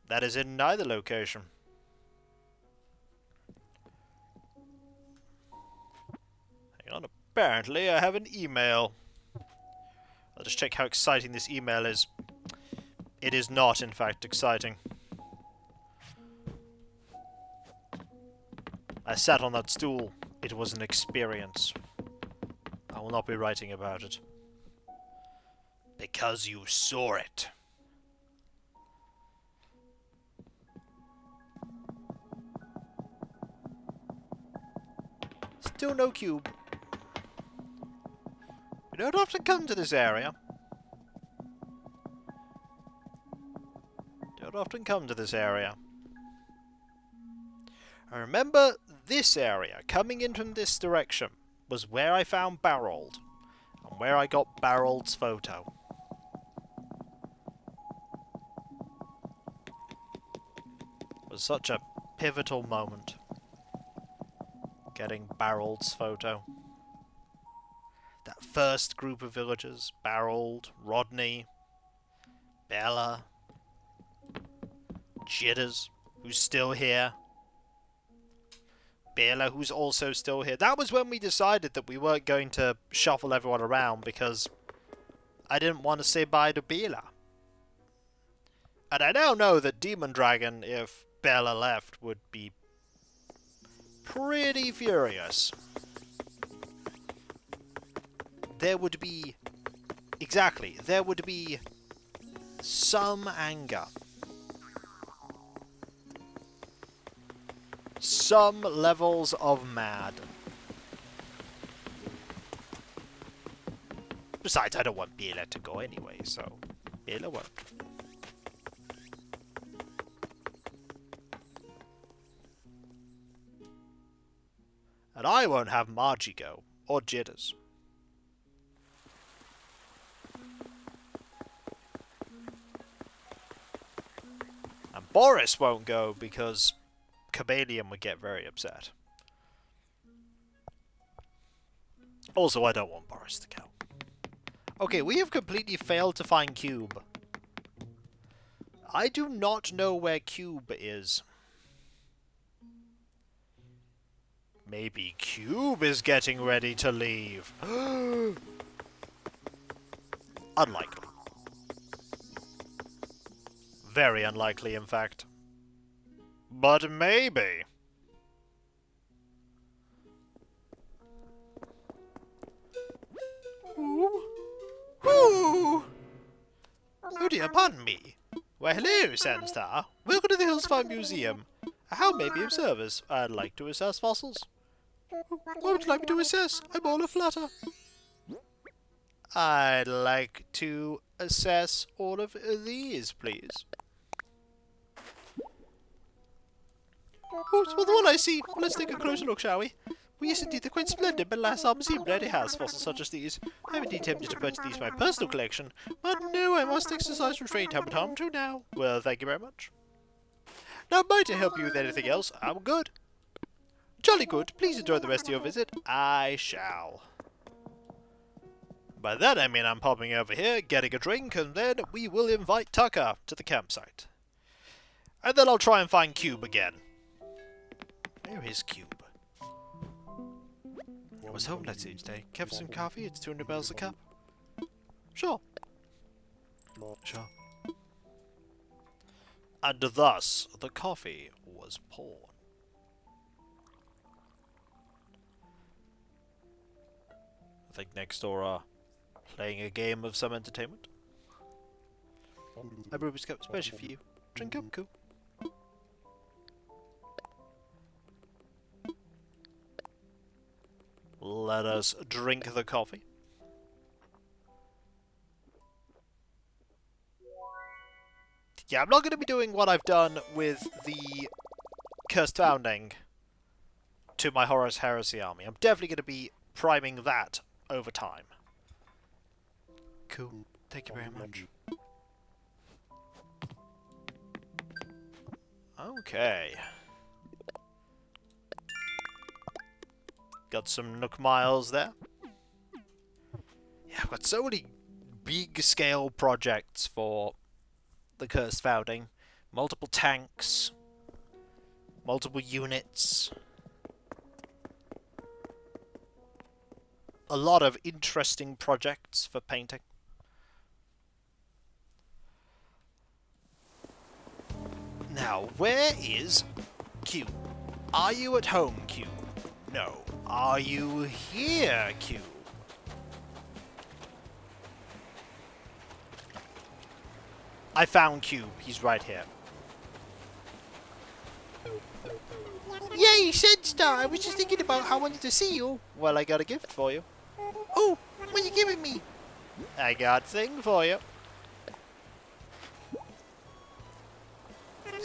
That is in neither location. Hang on, apparently I have an email. I'll just check how exciting this email is. It is not, in fact, exciting. I sat on that stool. It was an experience. I will not be writing about it. Because you saw it. Still no cube. We don't often come to this area. Don't often come to this area. I remember this area, coming in from this direction, was where I found Barold, and where I got Barold's photo. It was such a pivotal moment, getting Barold's photo. That first group of villagers, Barold, Rodney, Bella, Jitters, who's still here, Bela, who's also still here. That was when we decided that we weren't going to shuffle everyone around because I didn't want to say bye to Bela. And I now know that Demon Dragon, if Bela left, would be pretty furious. There would be... Exactly. There would be some anger. Some levels of mad. Besides, I don't want Bela to go anyway, so Bela won't. And I won't have Margie go, or Jitters. And Boris won't go because Cabalium would get very upset. Also, I don't want Boris to go. Okay, we have completely failed to find Cube. I do not know where Cube is. Maybe Cube is getting ready to leave. Unlikely. Very unlikely, in fact. But maybe. Ooh. Ooh. Oh dear, pardon me. Why, hello, Sandstar. Welcome to the Hillsfire Museum. How may be of service? I'd like to assess fossils. What would you like me to assess? I'm all aflutter. I'd like to assess all of these, please. Oh, it's the one I see. Let's take a closer look, shall we? Well, yes, indeed, they're quite splendid, but alas, our museum rarely has fossils such as these. I'm indeed tempted to purchase these for my personal collection, but no, I must exercise restraint. I'm at home to now. Well, thank you very much. Now, might I help you with anything else? I'm good. Jolly good. Please enjoy the rest of your visit. I shall. By that I mean I'm popping over here, getting a drink, and then we will invite Tucker to the campsite. And then I'll try and find Cube again. Where is Cube? I was home last Tuesday. Care for some coffee? It's 200 bells a cup. Sure. Sure. And thus, the coffee was poured. I think next door are playing a game of some entertainment. I brewed a cup special for you. Drink up, cool. Let us drink the coffee. Yeah, I'm not going to be doing what I've done with the Cursed Founding to my Horus Heresy army. I'm definitely going to be priming that over time. Cool. Thank you very much. Okay. Got some Nook Miles there. Yeah, I've got so many big scale projects for the Cursed Founding. Multiple tanks. Multiple units. A lot of interesting projects for painting. Now, where is Q? Are you at home, Q? No. Are you here, Q? I found Q. He's right here. Yay, Senstar! I was just thinking about how I wanted to see you. Well, I got a gift for you. Oh, what are you giving me? I got a thing for you.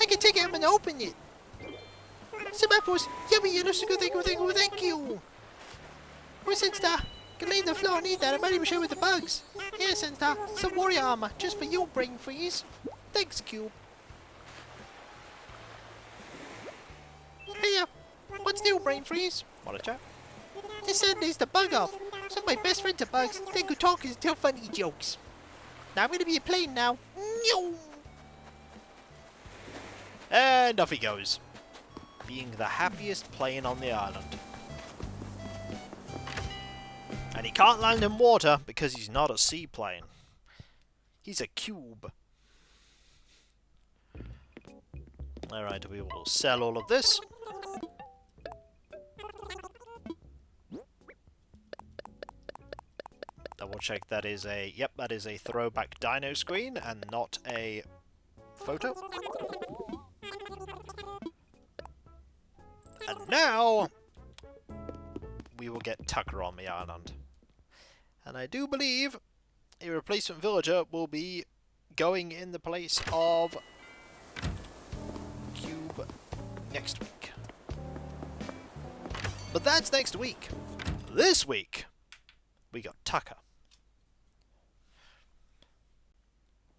I can take it home and open it. Some apples. Yummy, yellow sugar. Thank you. Oh, Senstar. Can lay on the floor. I need that. I'm not even sure with the bugs. Here, Senstar. Some warrior armor. Just for your brain freeze. Thanks, Cube. Hey, what's new, brain freeze? Wanna chat? This Sunday's the bug off. Some of my best friends are bugs. They could talk and tell funny jokes. Now I'm gonna be a plane now. And off he goes. Being the happiest plane on the island. And he can't land in water because he's not a seaplane. He's a cube. Alright, we will sell all of this. Double check that is a... Yep, that is a throwback dino screen and not a photo. And now we will get Tucker on the island. And I do believe a replacement villager will be going in the place of Cube next week. But that's next week. This week, we got Tucker.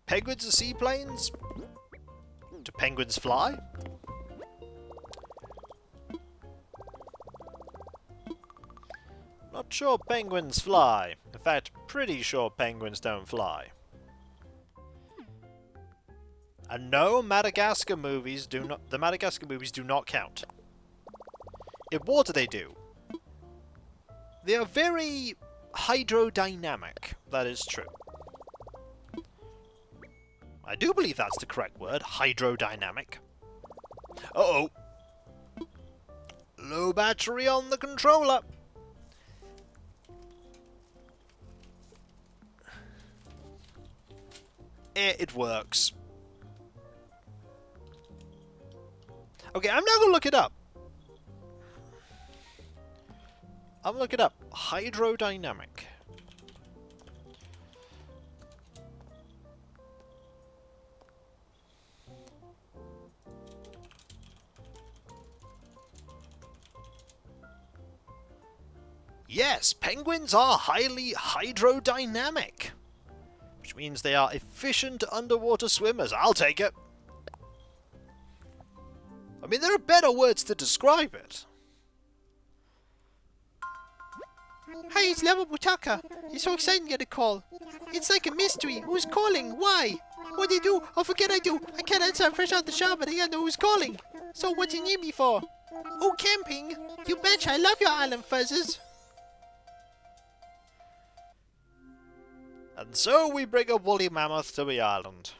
Penguins are seaplanes? Do penguins fly? Not sure penguins fly. In fact, pretty sure penguins don't fly. And no, Madagascar movies do not. The Madagascar movies do not count. In water, they do. They are very hydrodynamic. That is true. I do believe that's the correct word. Hydrodynamic. Uh-oh. Low battery on the controller. It works. Okay, I'm now gonna look it up. I'm gonna look it up. Hydrodynamic. Yes, penguins are highly hydrodynamic, which means they are efficient underwater swimmers. I'll take it. I mean, there are better words to describe it. Hi, it's Lovable Tucker. It's so exciting to get a call. It's like a mystery. Who's calling? Why? What do you do? Oh, forget I do. I can't answer. I'm fresh out the shower, but I gotta know who's calling. So, what do you need me for? Oh, camping? You betcha. I love your island fuzzes. And so we bring a woolly mammoth to the island.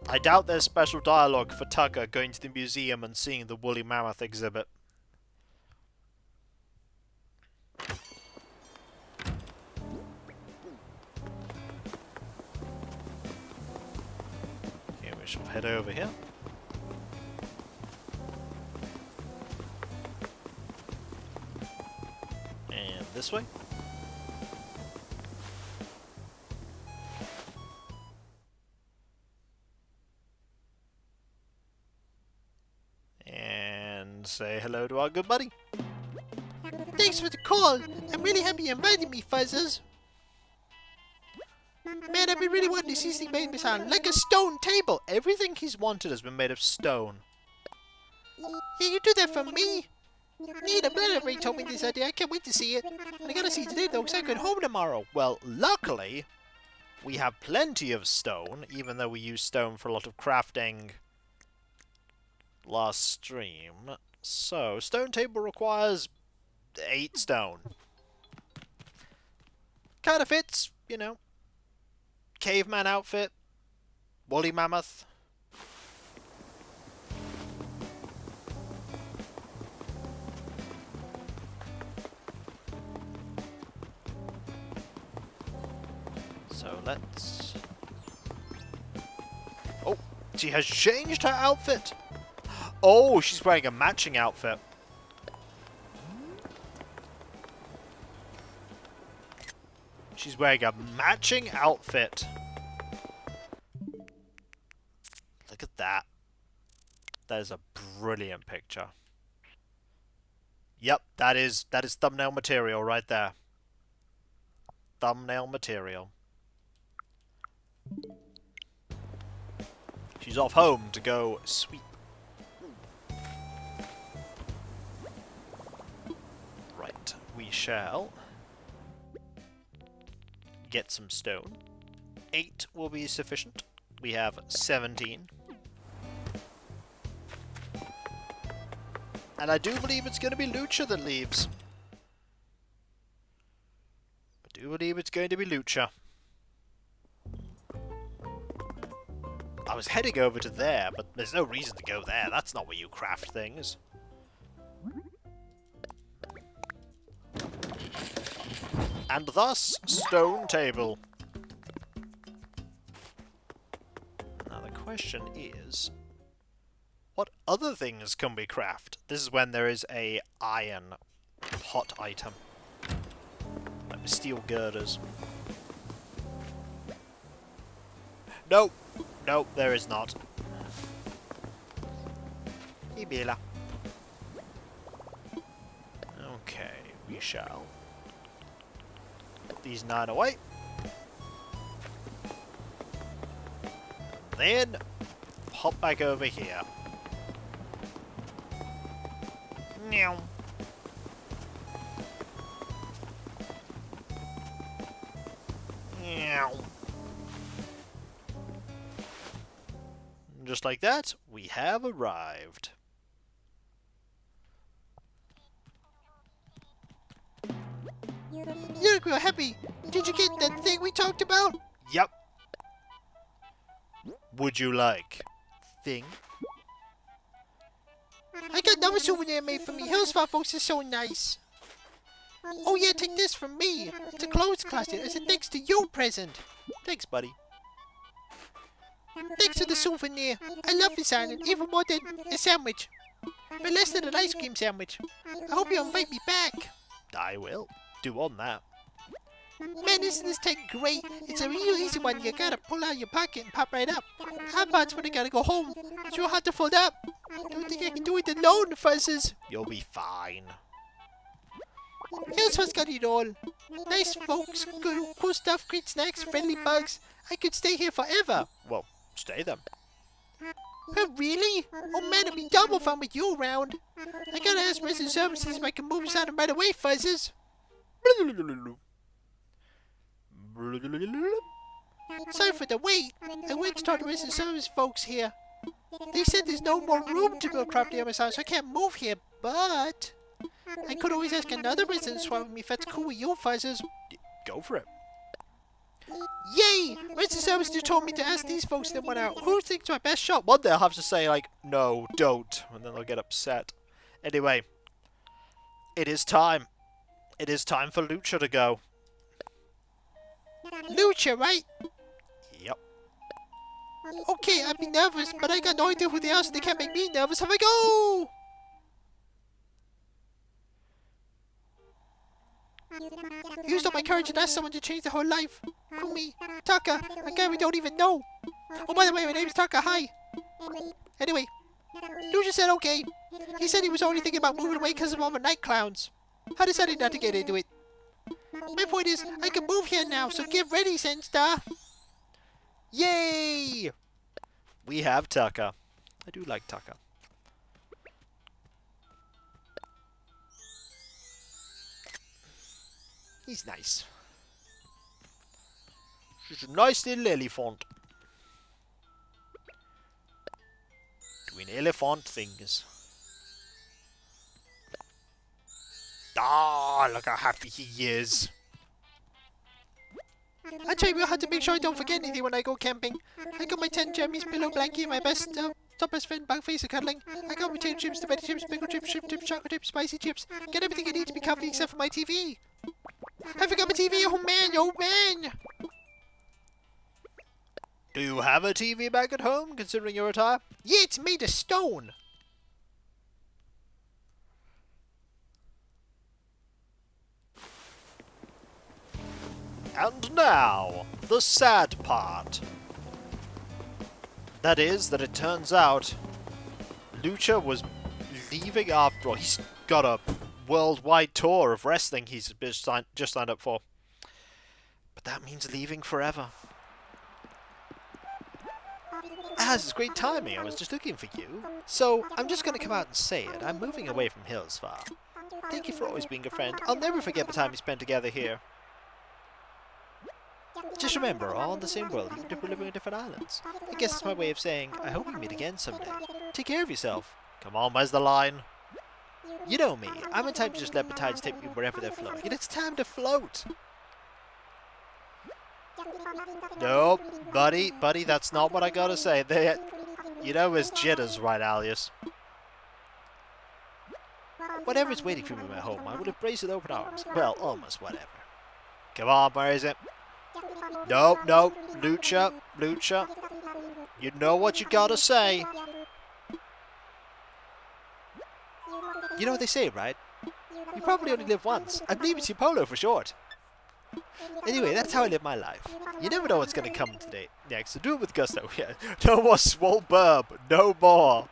I doubt there's special dialogue for Tucker going to the museum and seeing the woolly mammoth exhibit. Okay, we shall head over here. And this way. And say hello to our good buddy. Thanks for the call. I'm really happy you invited me, fuzzers. Man, I've been really wanting to see this thing made me sound like a stone table. Everything he's wanted has been made of stone. Yeah, you do that for me? Neat, I'm glad everybody told me this idea. I can't wait to see it. And I gotta see it today though, because I go home tomorrow. Well, luckily, we have plenty of stone, even though we use stone for a lot of crafting last stream. So, stone table requires 8 stone. Kinda fits, you know. Caveman outfit. Woolly mammoth. So let's... Oh, she has changed her outfit. Oh, she's wearing a matching outfit. She's wearing a matching outfit. Look at that. That is a brilliant picture. Yep, that is thumbnail material right there. Thumbnail material. She's off home to go sweep. Right, we shall get some stone. 8 will be sufficient. We have 17. And I do believe it's going to be Lucha that leaves. I do believe it's going to be Lucha. I was heading over to there, but there's no reason to go there. That's not where you craft things. And thus, stone table. Now the question is, what other things can we craft? This is when there is a iron hot item. Like steel girders. Nope. Nope, there is not. Ibila. Okay, we shall put these 9 away. Then hop back over here. Meow. Meow. Just like that, we have arrived. You look real happy. Did you get that thing we talked about? Yep. Would you like thing? I got another souvenir made for me. Hillsfar folks is so nice. Oh yeah, take this from me. It's a clothes closet. It's a thanks to you present. Thanks, buddy. Thanks for the souvenir. I love this island, even more than a sandwich. But less than an ice cream sandwich. I hope you invite me back. I will. Do on that. Man, isn't this tank great? It's a real easy one. You gotta pull out your pocket and pop right up. Hot parts when I gotta go home. It's real hard to fold up. Don't think I can do it alone, fuzzes. You'll be fine. Here's what's got it all. Nice folks, cool stuff, great snacks, friendly bugs. I could stay here forever. Well, stay then. Oh, really? Oh man, it'd be double fun with you around. I gotta ask resident services if I can move us out right away, Fuzzes. Sorry for the wait. I went to talk to resident service folks here. They said there's no more room to build property on my side, so I can't move here, but I could always ask another resident to swap with me if that's cool with you, Fuzzes. Go for it. Yay! Resident service just told me to ask these folks that went out. Who thinks my best shot? One day I'll have to say, like, no, don't, and then they'll get upset. Anyway, it is time. It is time for Lucha to go. Lucha, right? Yep. Okay, I'd be nervous, but I got no idea who they are, so they can't make me nervous. Have I go? I used all my courage and asked someone to change their whole life. For me, Taka, a guy we don't even know. Oh, by the way, my name's Taka. Hi. Anyway, Lucha said okay. He said he was only thinking about moving away because of all the night clowns. I decided not to get into it. My point is, I can move here now, so get ready, Senstar. Yay! We have Tucker. I do like Tucker. He's nice. She's a nice little elephant. Doing elephant things. Ah, look how happy he is. I tell you, we'll have to make sure I don't forget anything when I go camping. I got my 10 jammies, pillow, blankie, my best top best friend, bug face, and cuddling. I got my potato chips, tomato chips, pickle chips, shrimp chips, chocolate chips, spicy chips. Get everything I need to be comfy except for my TV. I forgot my TV, oh man, oh man! Do you have a TV back at home, considering your retire? Yeah, it's made of stone. And now, the sad part. That is, that it turns out Lucha was leaving after all. He's got a worldwide tour of wrestling he's just signed up for. But that means leaving forever. As it's great timing, I was just looking for you. So, I'm just going to come out and say it. I'm moving away from Hillsfar. Thank you for always being a friend. I'll never forget the time we spent together here. Just remember, all in the same world, even if we're living in different islands. I guess it's my way of saying, I hope we meet again someday. Take care of yourself. Come on, where's the line? You know me, I'm the type to just let the tides take me wherever they're flowing. And it's time to float. Nope, buddy, that's not what I gotta say. You know his jitters, right, Alias? Whatever is waiting for me at home, I would embrace it with open arms. Well, almost whatever. Come on, where is it? Nope, Lucha. You know what you gotta say. You know what they say, right? You probably only live once. I believe it's Polo for short. Anyway, that's how I live my life. You never know what's gonna come today next, so do it with gusto. Yeah, no more swole burb. No more.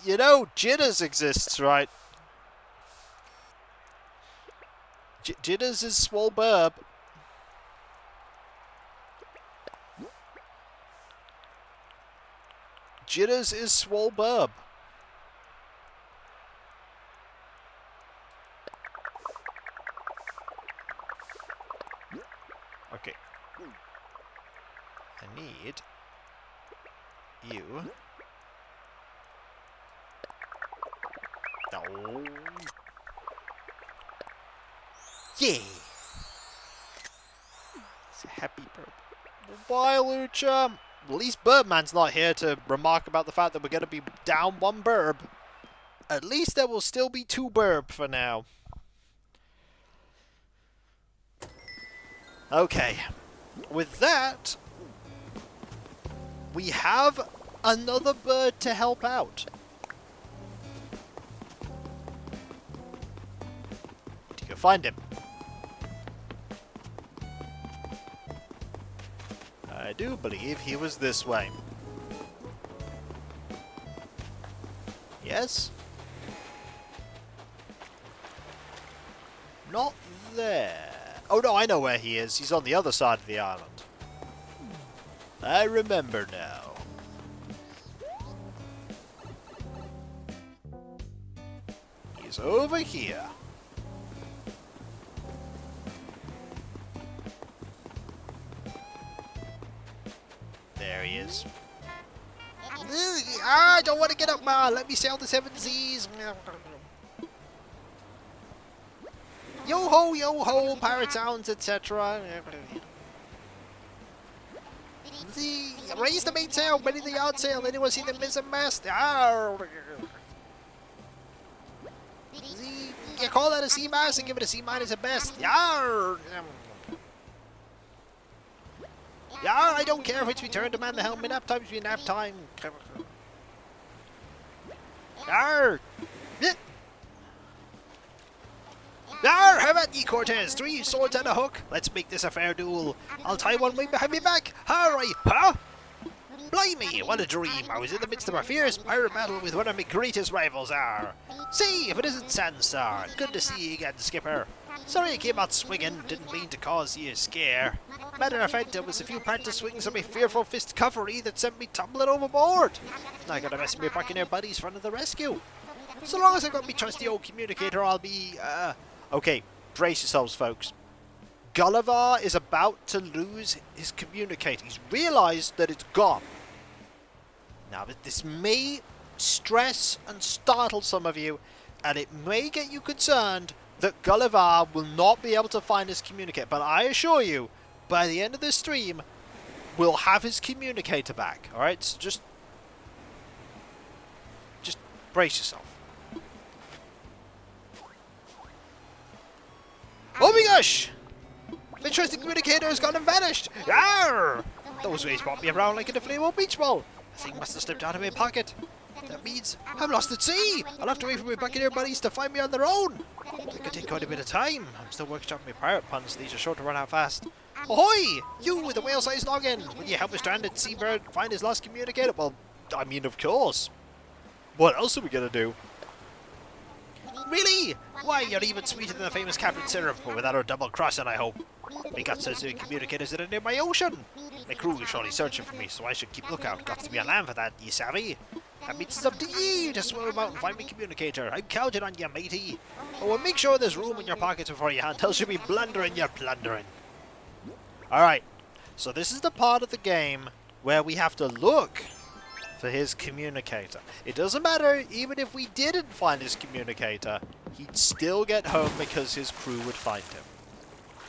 You know, jitters exists, right? Jitters is swole burb. Jitters is swole burb. Okay. I need you. No. Yeah. It's a happy burb. Bye, Lucha. At least Birdman's not here to remark about the fact that we're going to be down one burb. At least there will still be two burb for now. Okay. With that, we have another bird to help out. To go find him. I do believe he was this way. Yes? Not there. Oh no, I know where he is. He's on the other side of the island. I remember now. He's over here. There he is. I don't want to get up, man. Let me sail the seven seas. Yo ho, pirate sounds, etc. Raise the mainsail, ready the yardsail. Anyone see the mizzen mast? You call that a sea mast and give it a C- at best. Yar! Yar, I don't care if it's return to man the helm. Nap time's be nap time. Yar! Yar! How about ye, Cortez? 3 swords and a hook. Let's make this a fair duel. I'll tie one wing behind me back. Hurry! Huh? Blimey, what a dream. I was in the midst of a fierce pirate battle with one of my greatest rivals. See, if it isn't Sandstar. Good to see you again, Skipper. Sorry I came out swinging. Didn't mean to cause you a scare. Matter of fact, it was a few practice swings of my fearful fist cuffery that sent me tumbling overboard. I got a mess of my buccaneer buddies front of the rescue. So long as I got me trusty old communicator, I'll be, Okay, brace yourselves, folks. Gulliver is about to lose his communicator. He's realised that it's gone. Now, this may stress and startle some of you, and it may get you concerned that Gulliver will not be able to find his communicator. But I assure you, by the end of this stream, we'll have his communicator back. Alright, so just brace yourself. Oh my gosh! My trusty communicator has gone and vanished! Yarr! Those waves brought me around like an inflatable beach ball. The thing must have slipped out of my pocket. That means I'm lost at sea! I'll have to wait for my buccaneer buddies to find me on their own! It could take quite a bit of time. I'm still workshopping my pirate puns. These are sure to run out fast. Ahoy! You with the whale-sized noggin! Will you help a stranded seabird find his lost communicator? Well, I mean, of course. What else are we gonna do? Really? Why, you're even sweeter than the famous Captain Syrup, but without her double crossing, I hope. We got sensitive communicators that are near my ocean. My crew is surely searching for me, so I should keep lookout. Got to be on land for that, ye savvy? That means it's up to ye to swim about and find me communicator. I'm counting on you, matey. Oh, and make sure there's room in your pockets before you hand tells you be blundering, you're plundering. Alright, so this is the part of the game where we have to look for his communicator. It doesn't matter, even if we didn't find his communicator, he'd still get home because his crew would find him.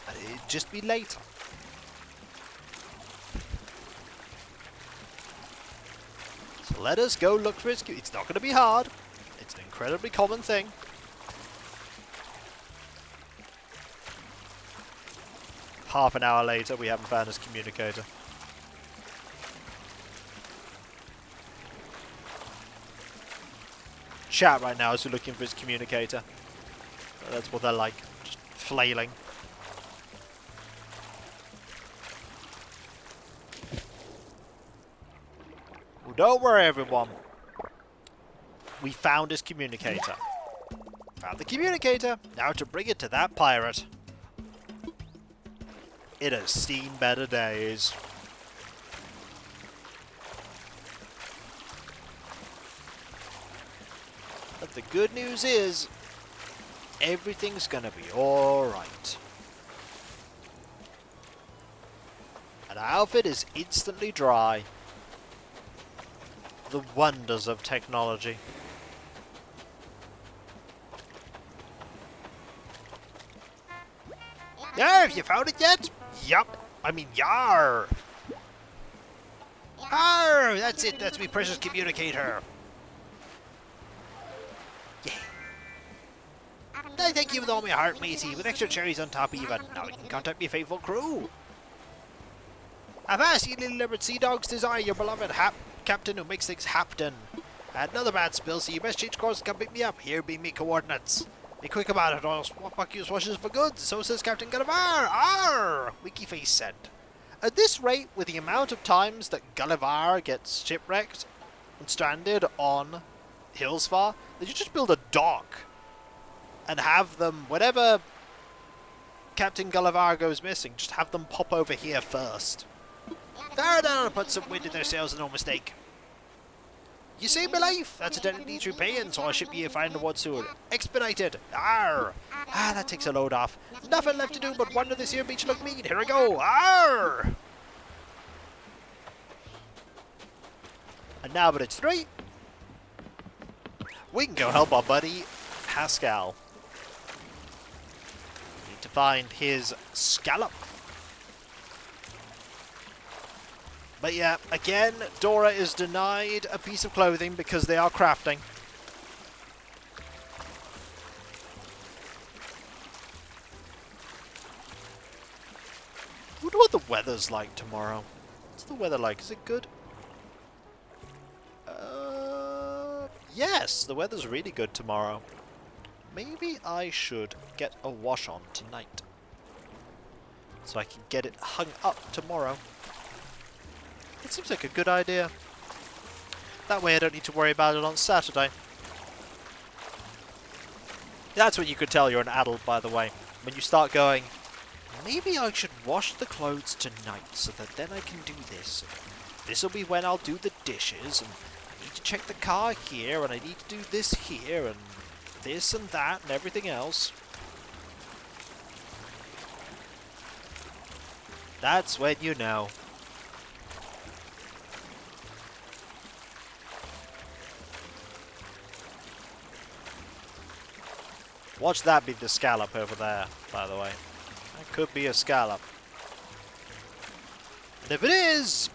And it'd just be later. So let us go look for his It's not going to be hard. It's an incredibly common thing. Half an hour later, we haven't found his communicator. Chat right now is looking for his communicator. That's what they're like, just flailing. Well, don't worry, everyone. We found his communicator. Found the communicator. Now to bring it to that pirate. It has seen better days. But the good news is, everything's gonna be alright. An outfit is instantly dry. The wonders of technology. Yeah, have you found it yet? Yup. I mean, yar. Arr, that's it. That's me precious communicator. Yeah. I thank you with all my heart, matey, with extra cherries on top even. Now we can contact me faithful crew. I've asked you little leopard sea dogs to desire your beloved captain who makes things happen. I had another bad spill, so you best change course and come pick me up. Here be me coordinates. Be quick about it, or else Bucky's washes for good. So says Captain Gulliver. Arr! Winky face said. At this rate, with the amount of times that Gulliver gets shipwrecked and stranded on Hillsfar, they should just build a dock and have them, whenever Captain Gullivar goes missing, just have them pop over here first. There, put some wind in their sails and no mistake. You saved my life! That's a debt that needs repaying, so I'll ship you a fine reward soon. Expedited! Arr! Ah, that takes a load off. Nothing left to do but wander this here beach like mean. Here we go! Arr! And now, but it's 3. We can go help our buddy Pascal. Need to find his scallop. But yeah, again, Dora is denied a piece of clothing because they are crafting. I wonder what the weather's like tomorrow. What's the weather like? Is it good? Yes, the weather's really good tomorrow. Maybe I should get a wash on tonight, so I can get it hung up tomorrow. It seems like a good idea. That way I don't need to worry about it on Saturday. That's what you could tell you're an adult, by the way. When you start going, maybe I should wash the clothes tonight so that then I can do this. This'll be when I'll do the dishes, and I need to check the car here, and I need to do this here, and this and that, and everything else. That's when you know. Watch that be the scallop over there, by the way. That could be a scallop. And if it is,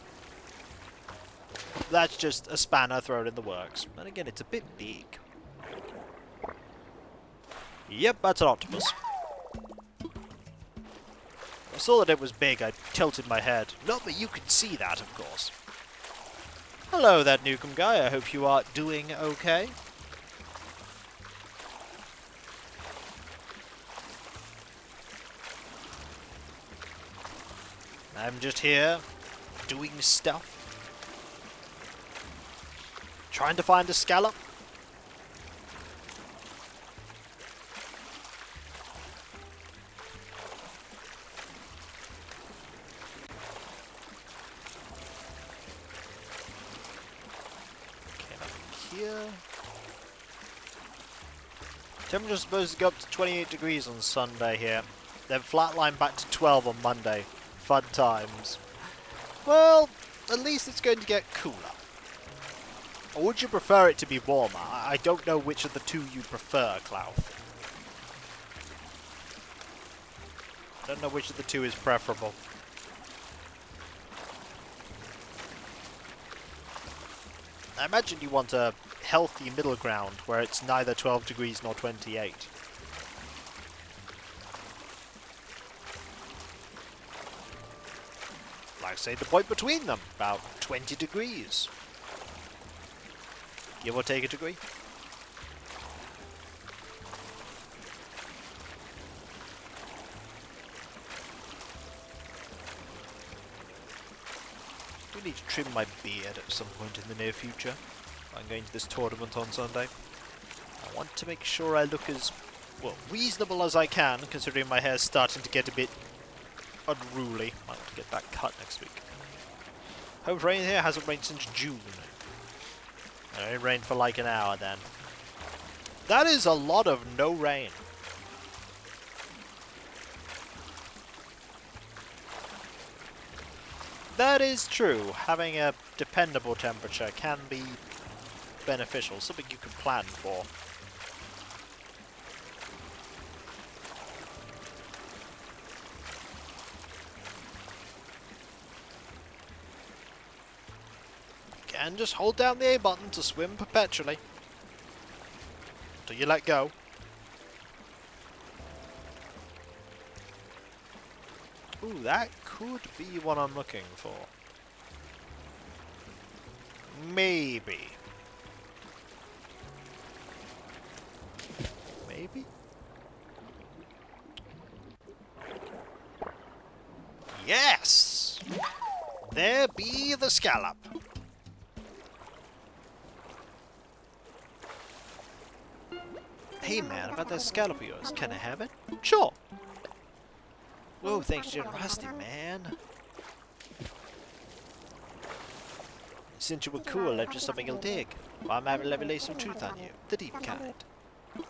that's just a spanner thrown in the works. And again, it's a bit big. Yep, that's an octopus. I saw that it was big, I tilted my head. Not that you could see that, of course. Hello there, Newcomb guy. I hope you are doing okay. I'm just here, doing stuff. Trying to find a scallop. Okay, up here. Temperature's supposed to go up to 28 degrees on Sunday here. Then flatline back to 12 on Monday. Fun times. Well, at least it's going to get cooler. Or would you prefer it to be warmer? I don't know which of the two you prefer, Clouth. I don't know which of the two is preferable. I imagine you want a healthy middle ground where it's neither 12 degrees nor 28. Like, say, the point between them, about 20 degrees. Give or take a degree. I do need to trim my beard at some point in the near future. I'm going to this tournament on Sunday. I want to make sure I look as, well, reasonable as I can, considering my hair's starting to get a bit unruly. Might have to get that cut next week. Hope rain here hasn't rained since June. It rained for like an hour then. That is a lot of no rain. That is true. Having a dependable temperature can be beneficial, something you can plan for. And just hold down the A button to swim perpetually until you let go. Ooh, that could be what I'm looking for. Maybe. Maybe? Yes! There be the scallop. Hey man, about that scallop of yours, can I have it? Sure. Whoa, thanks for generosity, man. Since you were cool, I left you something you'll dig. Why am I having lay some truth on you? The deep kind.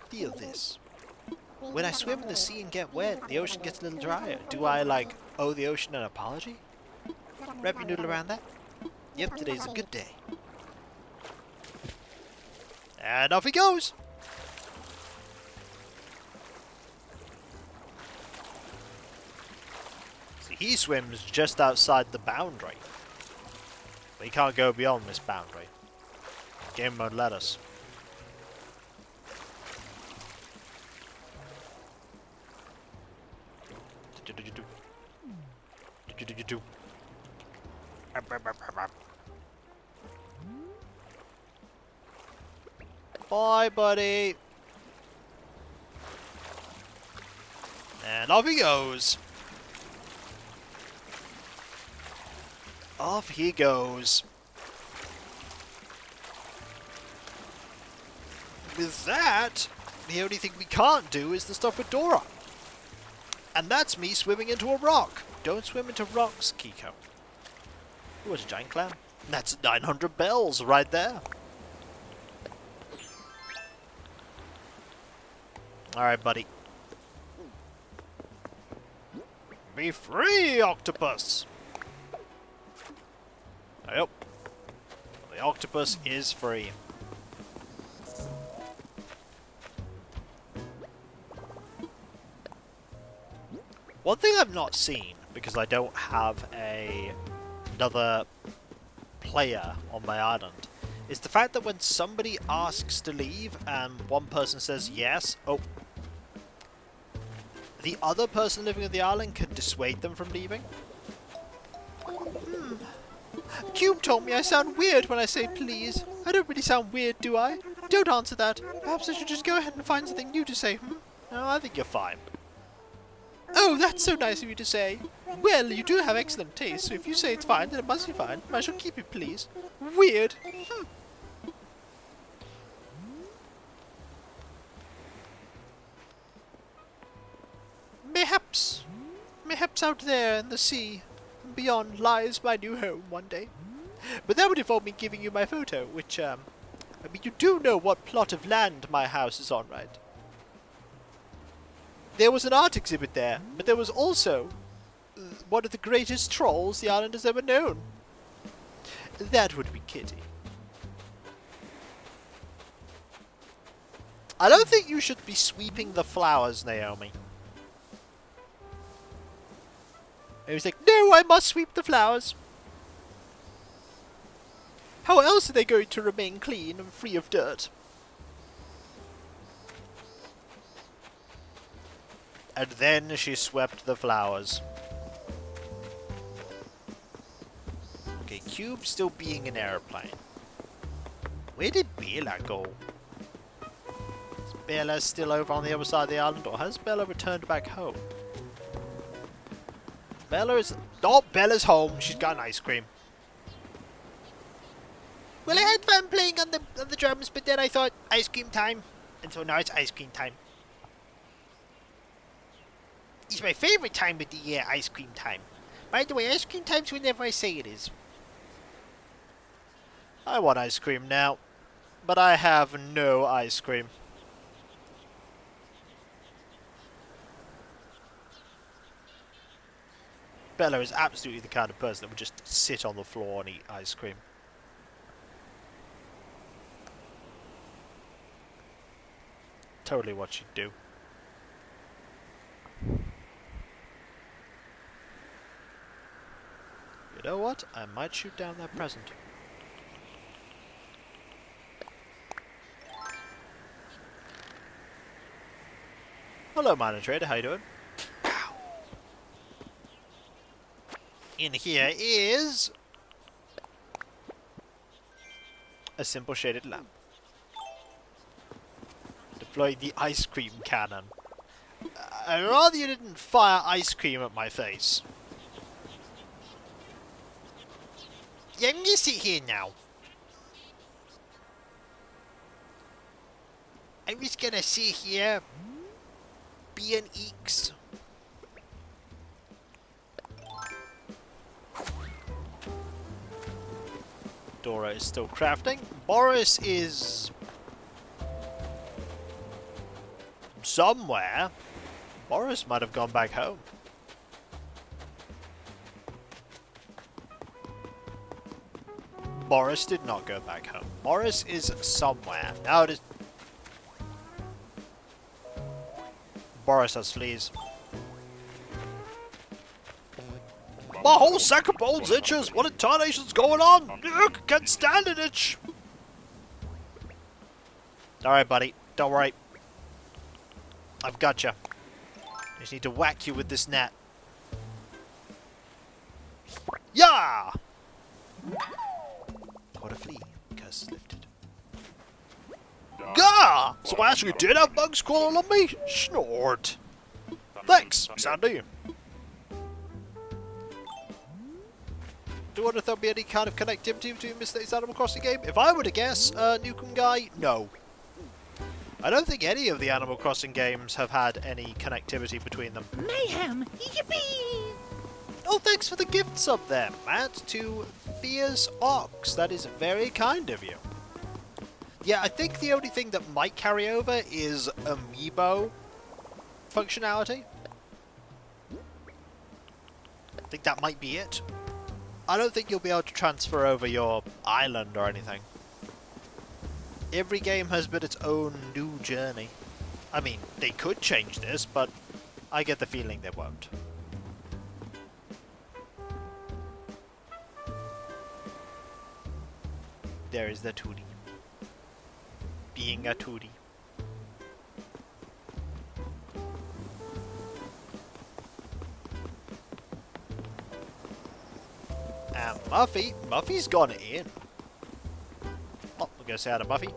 Feel this. When I swim in the sea and get wet, the ocean gets a little drier. Do I, like, owe the ocean an apology? Wrap your noodle around that? Yep, today's a good day. And off he goes! See, he swims just outside the boundary. We can't go beyond this boundary. Game won't let us. Bye, buddy. And off he goes. Off he goes. With that, the only thing we can't do is the stuff with Dora. And that's me swimming into a rock. Don't swim into rocks, Kiko. Ooh, it's a giant clam. That's 900 bells right there. Alright, buddy. Be free, octopus! Yep. The octopus is free. One thing I've not seen, because I don't have another player on my island, is the fact that when somebody asks to leave and one person says yes, the other person living on the island can dissuade them from leaving. Cube told me I sound weird when I say please. I don't really sound weird, do I? Don't answer that. Perhaps I should just go ahead and find something new to say, No, I think you're fine. Oh, that's so nice of you to say. Well, you do have excellent taste, so if you say it's fine, then it must be fine. I shall keep it, please. Weird. Mayhaps out there in the sea and beyond lies my new home one day. But that would involve me giving you my photo, which, I mean, you do know what plot of land my house is on, right? There was an art exhibit there, but there was also one of the greatest trolls the island has ever known. That would be Kitty. I don't think you should be sweeping the flowers, Naomi. And he's like, no, I must sweep the flowers. How else are they going to remain clean and free of dirt? And then she swept the flowers. Okay, Cube still being an airplane. Where did Bella go? Is Bella still over on the other side of the island, or has Bella returned back home? Bella's home. She's got an ice cream. Well, I had fun playing on the drums, but then I thought ice cream time, and so now it's ice cream time. It's my favorite time of the year, ice cream time. By the way, ice cream time's whenever I say it is. I want ice cream now, but I have no ice cream. Bella is absolutely the kind of person that would just sit on the floor and eat ice cream. Totally what she'd do. You know what? I might shoot down that present. Hello, Miner Trader. How you doing? In here is a simple shaded lamp. Deploy the ice cream cannon. I'd rather you didn't fire ice cream at my face. Yeah, I'm gonna sit here now. I'm just gonna sit here, be an eeks. Dora is still crafting. Boris is somewhere. Boris might have gone back home. Boris did not go back home. Boris is somewhere. Now it is... Boris has fleas. My whole second bones itches! What in tarnation's going on? Ugh, can't stand it itch! Alright, buddy. Don't worry. I've got you. I just need to whack you with this net. Yeah! What a flea. Curse is lifted. Gah! So I actually did have bugs crawling on me? Snort. Thanks, Sandy. Do you wonder if there'll be any kind of connectivity between Mr. Animal Crossing game? If I were to guess, Nukem Guy, no. I don't think any of the Animal Crossing games have had any connectivity between them. Mayhem! Yippee! Oh, thanks for the gift sub there, Matt, to Fierce Ox. That is very kind of you. Yeah, I think the only thing that might carry over is amiibo functionality. I think that might be it. I don't think you'll be able to transfer over your island or anything. Every game has been its own new journey. I mean, they could change this, but I get the feeling they won't. There is the Tootie. Being a Tootie. And Muffy. Muffy's gone in. Oh, we're gonna say hi to Muffy.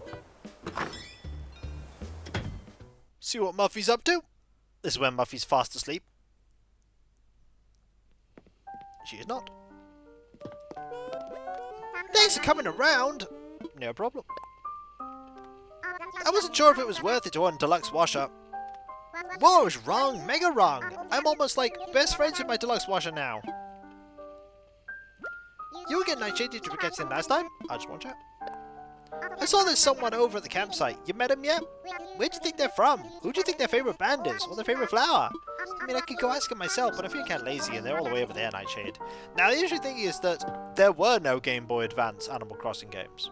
See what Muffy's up to. This is when Muffy's fast asleep. She is not. Thanks for coming around. No problem. I wasn't sure if it was worth it to own deluxe washer. Whoa, I was wrong. Mega wrong. I'm almost like best friends with my deluxe washer now. You were getting Nightshade. Did you forget him last time? I just want to chat. I saw there's someone over at the campsite. You met him yet? Where'd you think they're from? Who do you think their favorite band is? Or their favorite flower? I mean, I could go ask him myself, but I feel kind of lazy and they're all the way over there, Nightshade. Now, the interesting thing is that there were no Game Boy Advance Animal Crossing games.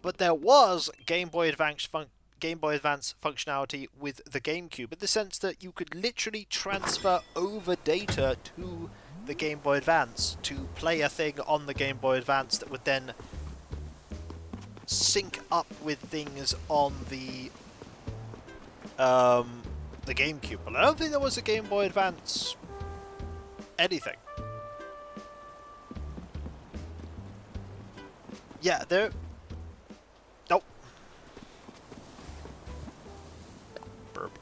But there was Game Boy Advance functionality with the GameCube, in the sense that you could literally transfer over data to the Game Boy Advance to play a thing on the Game Boy Advance that would then sync up with things on the GameCube. But I don't think there was a Game Boy Advance anything. Yeah, there... Nope. Burp.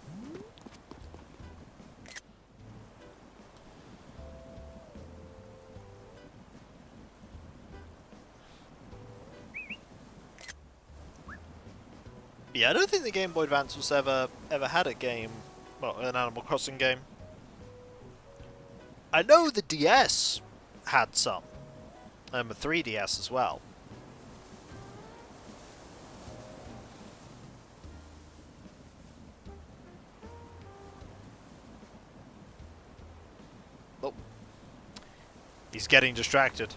Yeah, I don't think the Game Boy Advance was ever had a game, well, an Animal Crossing game. I know the DS had some, a 3DS as well. Oh, he's getting distracted.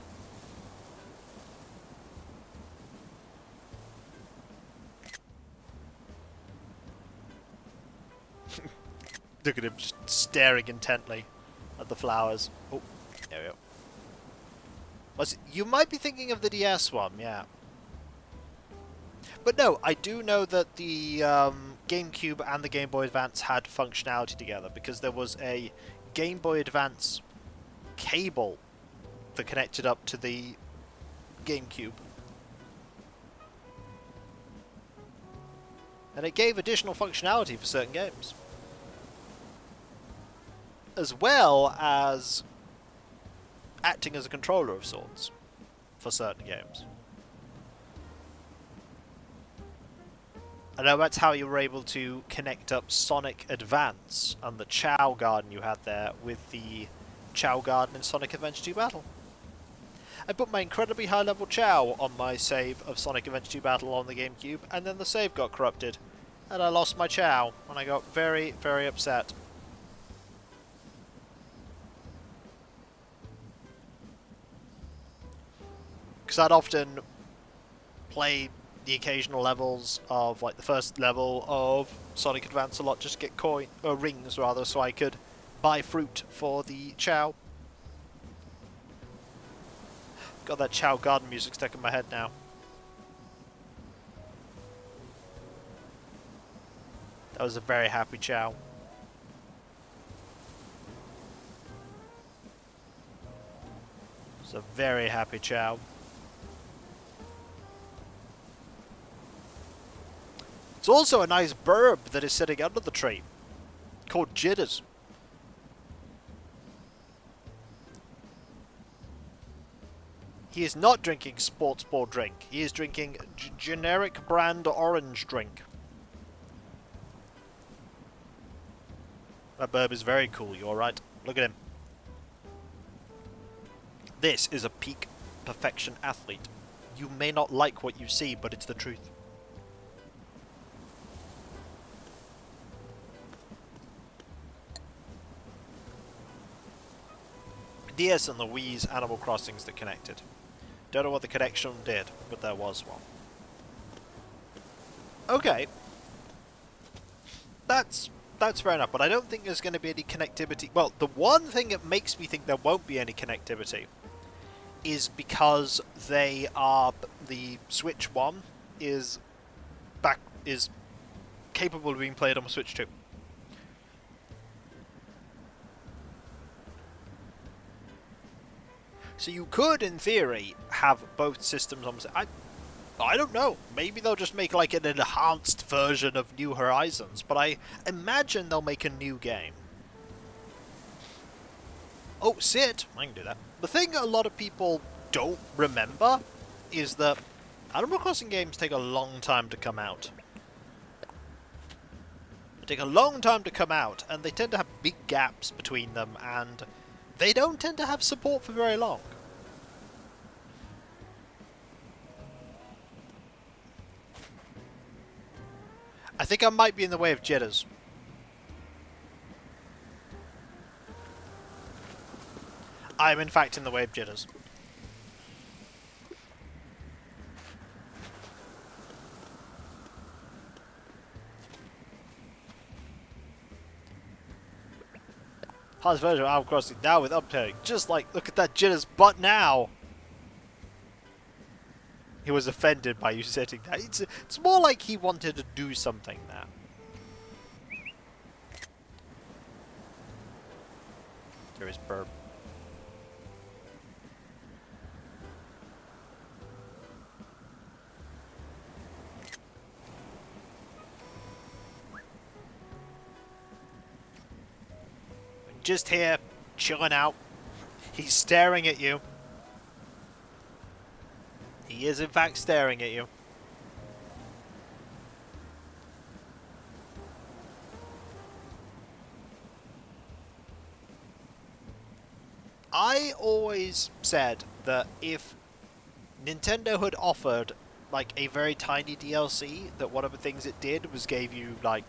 Look at him just staring intently at the flowers. Oh, there we go. You might be thinking of the DS one, yeah. But no, I do know that the GameCube and the Game Boy Advance had functionality together, because there was a Game Boy Advance cable that connected up to the GameCube. And it gave additional functionality for certain games, as well as acting as a controller of sorts for certain games. I know that's how you were able to connect up Sonic Advance and the Chow Garden you had there with the Chow Garden in Sonic Adventure 2 Battle. I put my incredibly high level Chow on my save of Sonic Adventure 2 Battle on the GameCube, and then the save got corrupted. And I lost my Chow, and I got very, very upset. Because I'd often play the occasional levels of, like, the first level of Sonic Advance a lot, just get rings rather, so I could buy fruit for the Chow. Got that Chow Garden music stuck in my head now. That was a very happy Chow. It's a very happy Chow. It's also a nice burb that is sitting under the tree, called Jitters. He is not drinking sports ball drink. He is drinking generic brand orange drink. That burb is very cool, you're right. Look at him. This is a peak perfection athlete. You may not like what you see, but it's the truth. DS and the Wii's Animal Crossings that connected. Don't know what the connection did, but there was one. Okay. That's fair enough, but I don't think there's going to be any connectivity. Well, the one thing that makes me think there won't be any connectivity is because the Switch 1 is capable of being played on a Switch 2. So you could, in theory, have both systems on. I don't know. Maybe they'll just make like an enhanced version of New Horizons, but I imagine they'll make a new game. Oh, sit! I can do that. The thing a lot of people don't remember is that Animal Crossing games take a long time to come out. They take a long time to come out, and they tend to have big gaps between them, and they don't tend to have support for very long. I think I might be in the way of Jitters. I am in fact in the way of Jitters. Hardest version of Animal Crossing now with uptake. Just like, look at that Jitters butt now! He was offended by you sitting there. It's more like he wanted to do something there. There is burp. Just here, chilling out. He's staring at you. He is in fact staring at you. I always said that if Nintendo had offered like a very tiny DLC, that one of the things it did was gave you like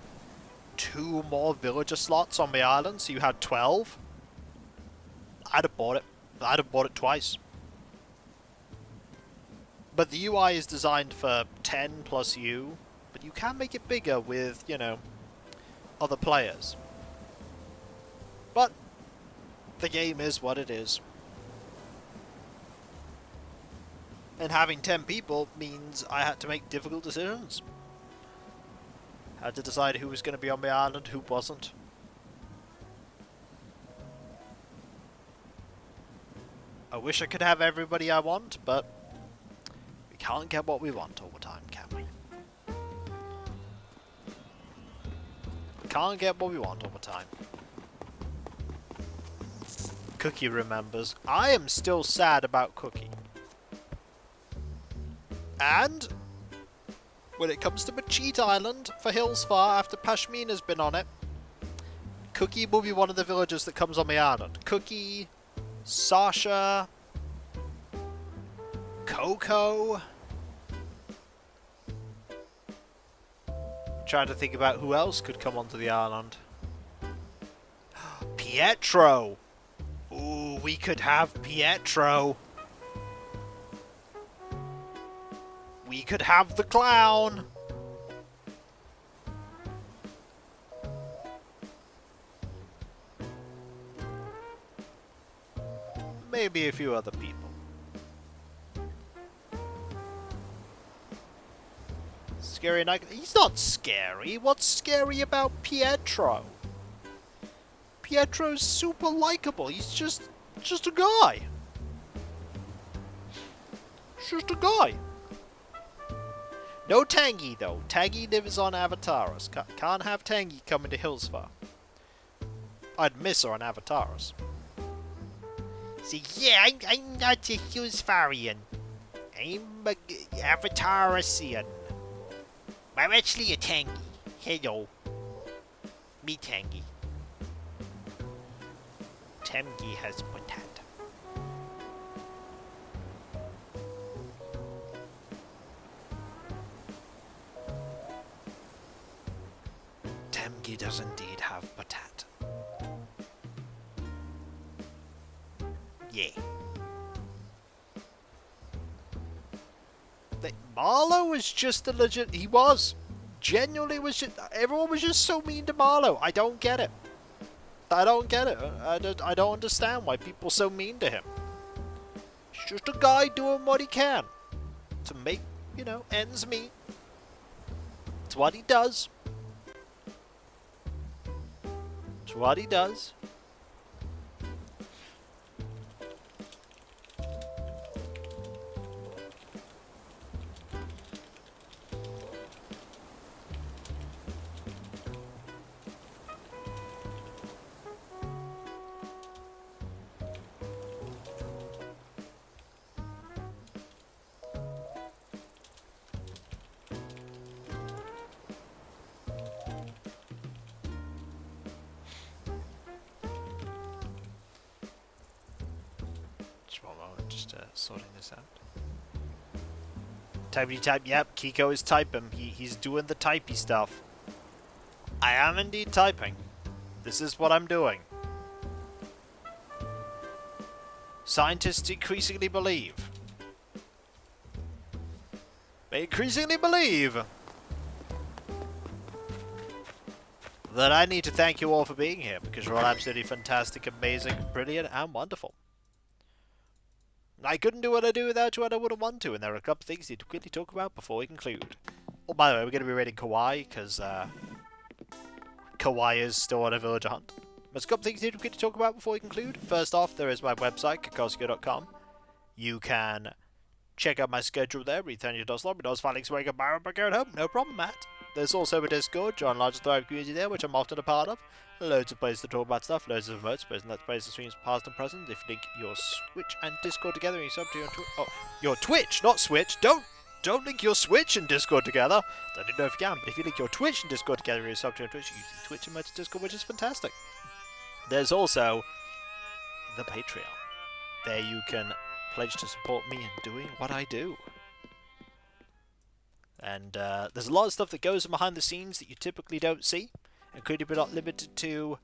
2 more villager slots on the island, so you had 12, I'd have bought it. I'd have bought it twice. But the UI is designed for 10 plus you, but you can make it bigger with, you know, other players. But the game is what it is. And having 10 people means I had to make difficult decisions. Had to decide who was going to be on the island, who wasn't. I wish I could have everybody I want, but we can't get what we want all the time, can we? We can't get what we want all the time. Cookie remembers. I am still sad about Cookie. And when it comes to Machete Island for Hills Far, after Pashmina's been on it, Cookie will be one of the villagers that comes on the island. Cookie, Sasha, Coco. Trying to think about who else could come onto the island. Pietro! Ooh, we could have Pietro. We could have the clown. Maybe a few other people. Scary Night. He's not scary. What's scary about Pietro? Pietro's super likable. He's just a guy. Just a guy. No Tangy though. Tangy lives on Avataris. Can't have Tangy coming to Hillsfar. I'd miss her on Avataris. See, yeah, I'm not a Hillsfarian. I'm a Avatarisian. I'm actually a Tangy. Hello. Me Tangy. Tangy has potat. Tangy does indeed have potat. Yeah. Marlowe was just a legit. He was. Genuinely was just. Everyone was just so mean to Marlowe. I don't get it. I don't get it. I don't understand why people are so mean to him. He's just a guy doing what he can to make, you know, ends meet. It's what he does. It's what he does. Just sorting this out. Typey type. Yep, Kiko is typing. He's doing the typey stuff. I am indeed typing. This is what I'm doing. Scientists increasingly believe. They increasingly believe that I need to thank you all for being here because you're all absolutely fantastic, amazing, brilliant, and wonderful. I couldn't do what I do without you and I wouldn't want to, and there are a couple of things we need to quickly talk about before we conclude. Oh, by the way, we're going to be raiding Kauai, because Kauai is still on a villager hunt. There's a couple of things we need to quickly talk about before we conclude. First off, there is my website, kakosuke.com. You can check out my schedule there, read $30 lobby doors, finding where I can buy a at home, no problem, Matt. There's also a Discord, John Large Thrive community there, which I'm often a part of. Loads of places to talk about stuff, loads of emotes, places let's plays the streams past and present. If you link your Switch and Discord together and you sub to your your Twitch, not Switch. Don't link your Switch and Discord together. I don't know if you can, but if you link your Twitch and Discord together and you sub to your Twitch, you use Twitch and emotes Discord, which is fantastic. There's also the Patreon. There you can pledge to support me in doing what I do. And there's a lot of stuff that goes on behind the scenes that you typically don't see, including but not limited to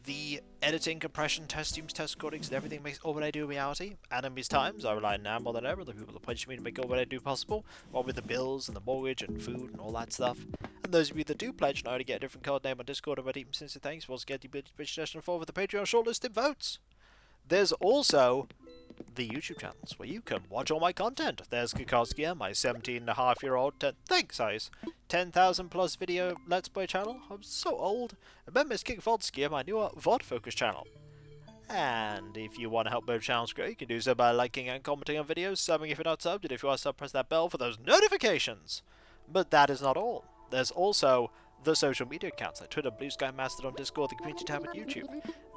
the editing, compression, test streams, test recordings, and everything makes all what I do a reality. And in these times, I rely now more than ever on the people that pledge me to make all what I do possible, along with the bills and the mortgage and food and all that stuff. And those of you that do pledge know how to get a different code name on Discord and deep sincere thanks. We'll also get the ability to suggestion for the Patreon shortlisted votes. There's also the YouTube channels where you can watch all my content. There's Kikoskia, my 17.5-year-old, thanks guys, 10,000 plus video Let's Play channel. I'm so old. And then there's KikVodskia, my newer VOD focus channel. And if you want to help both channels grow, you can do so by liking and commenting on videos, subbing if you're not subbed, and if you are subbed, press that bell for those notifications. But that is not all. There's also the social media accounts like Twitter, Blue Sky, Mastodon, Discord, the community tab, and YouTube.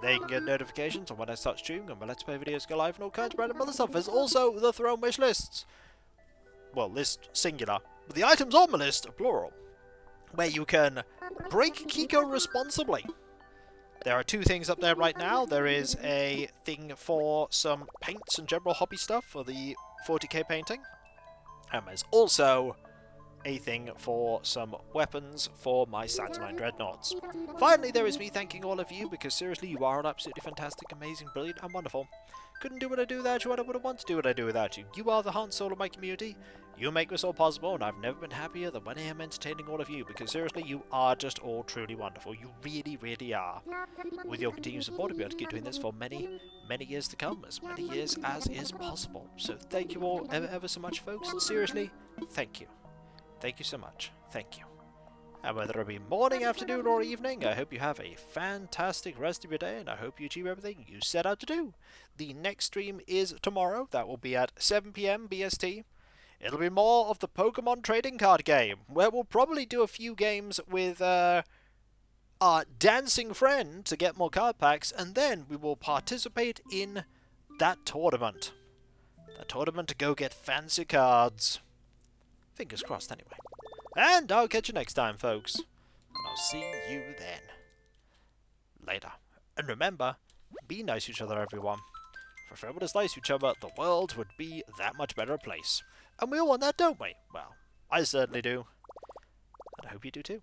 There you can get notifications on when I start streaming and when Let's Play videos go live and all kinds of random other stuff. There's also the Throne Wish lists. Well, list singular. But the items on the list are plural. Where you can break Kiko responsibly. There are two things up there right now. There is a thing for some paints and general hobby stuff for the 40k painting. There's also a thing for some weapons for my Saturnine Dreadnoughts. Finally, there is me thanking all of you, because seriously, you are all absolutely fantastic, amazing, brilliant, and wonderful. Couldn't do what I do without you, and I wouldn't want to do what I do without you. You are the heart and soul of my community. You make this all possible, and I've never been happier than when I am entertaining all of you, because seriously, you are just all truly wonderful. You really, really are. With your continued support, I'll be able to keep doing this for many, many years to come, as many years as is possible. So thank you all ever so much, folks. Seriously, thank you. Thank you so much. Thank you. And whether it be morning, afternoon, or evening, I hope you have a fantastic rest of your day, and I hope you achieve everything you set out to do. The next stream is tomorrow. That will be at 7 PM BST. It'll be more of the Pokemon trading card game, where we'll probably do a few games with our dancing friend to get more card packs, and then we will participate in that tournament. That tournament to go get fancy cards. Fingers crossed, anyway. And I'll catch you next time, folks. And I'll see you then. Later. And remember, be nice to each other, everyone. For if everyone was nice to each other, the world would be that much better a place. And we all want that, don't we? Well, I certainly do. And I hope you do too.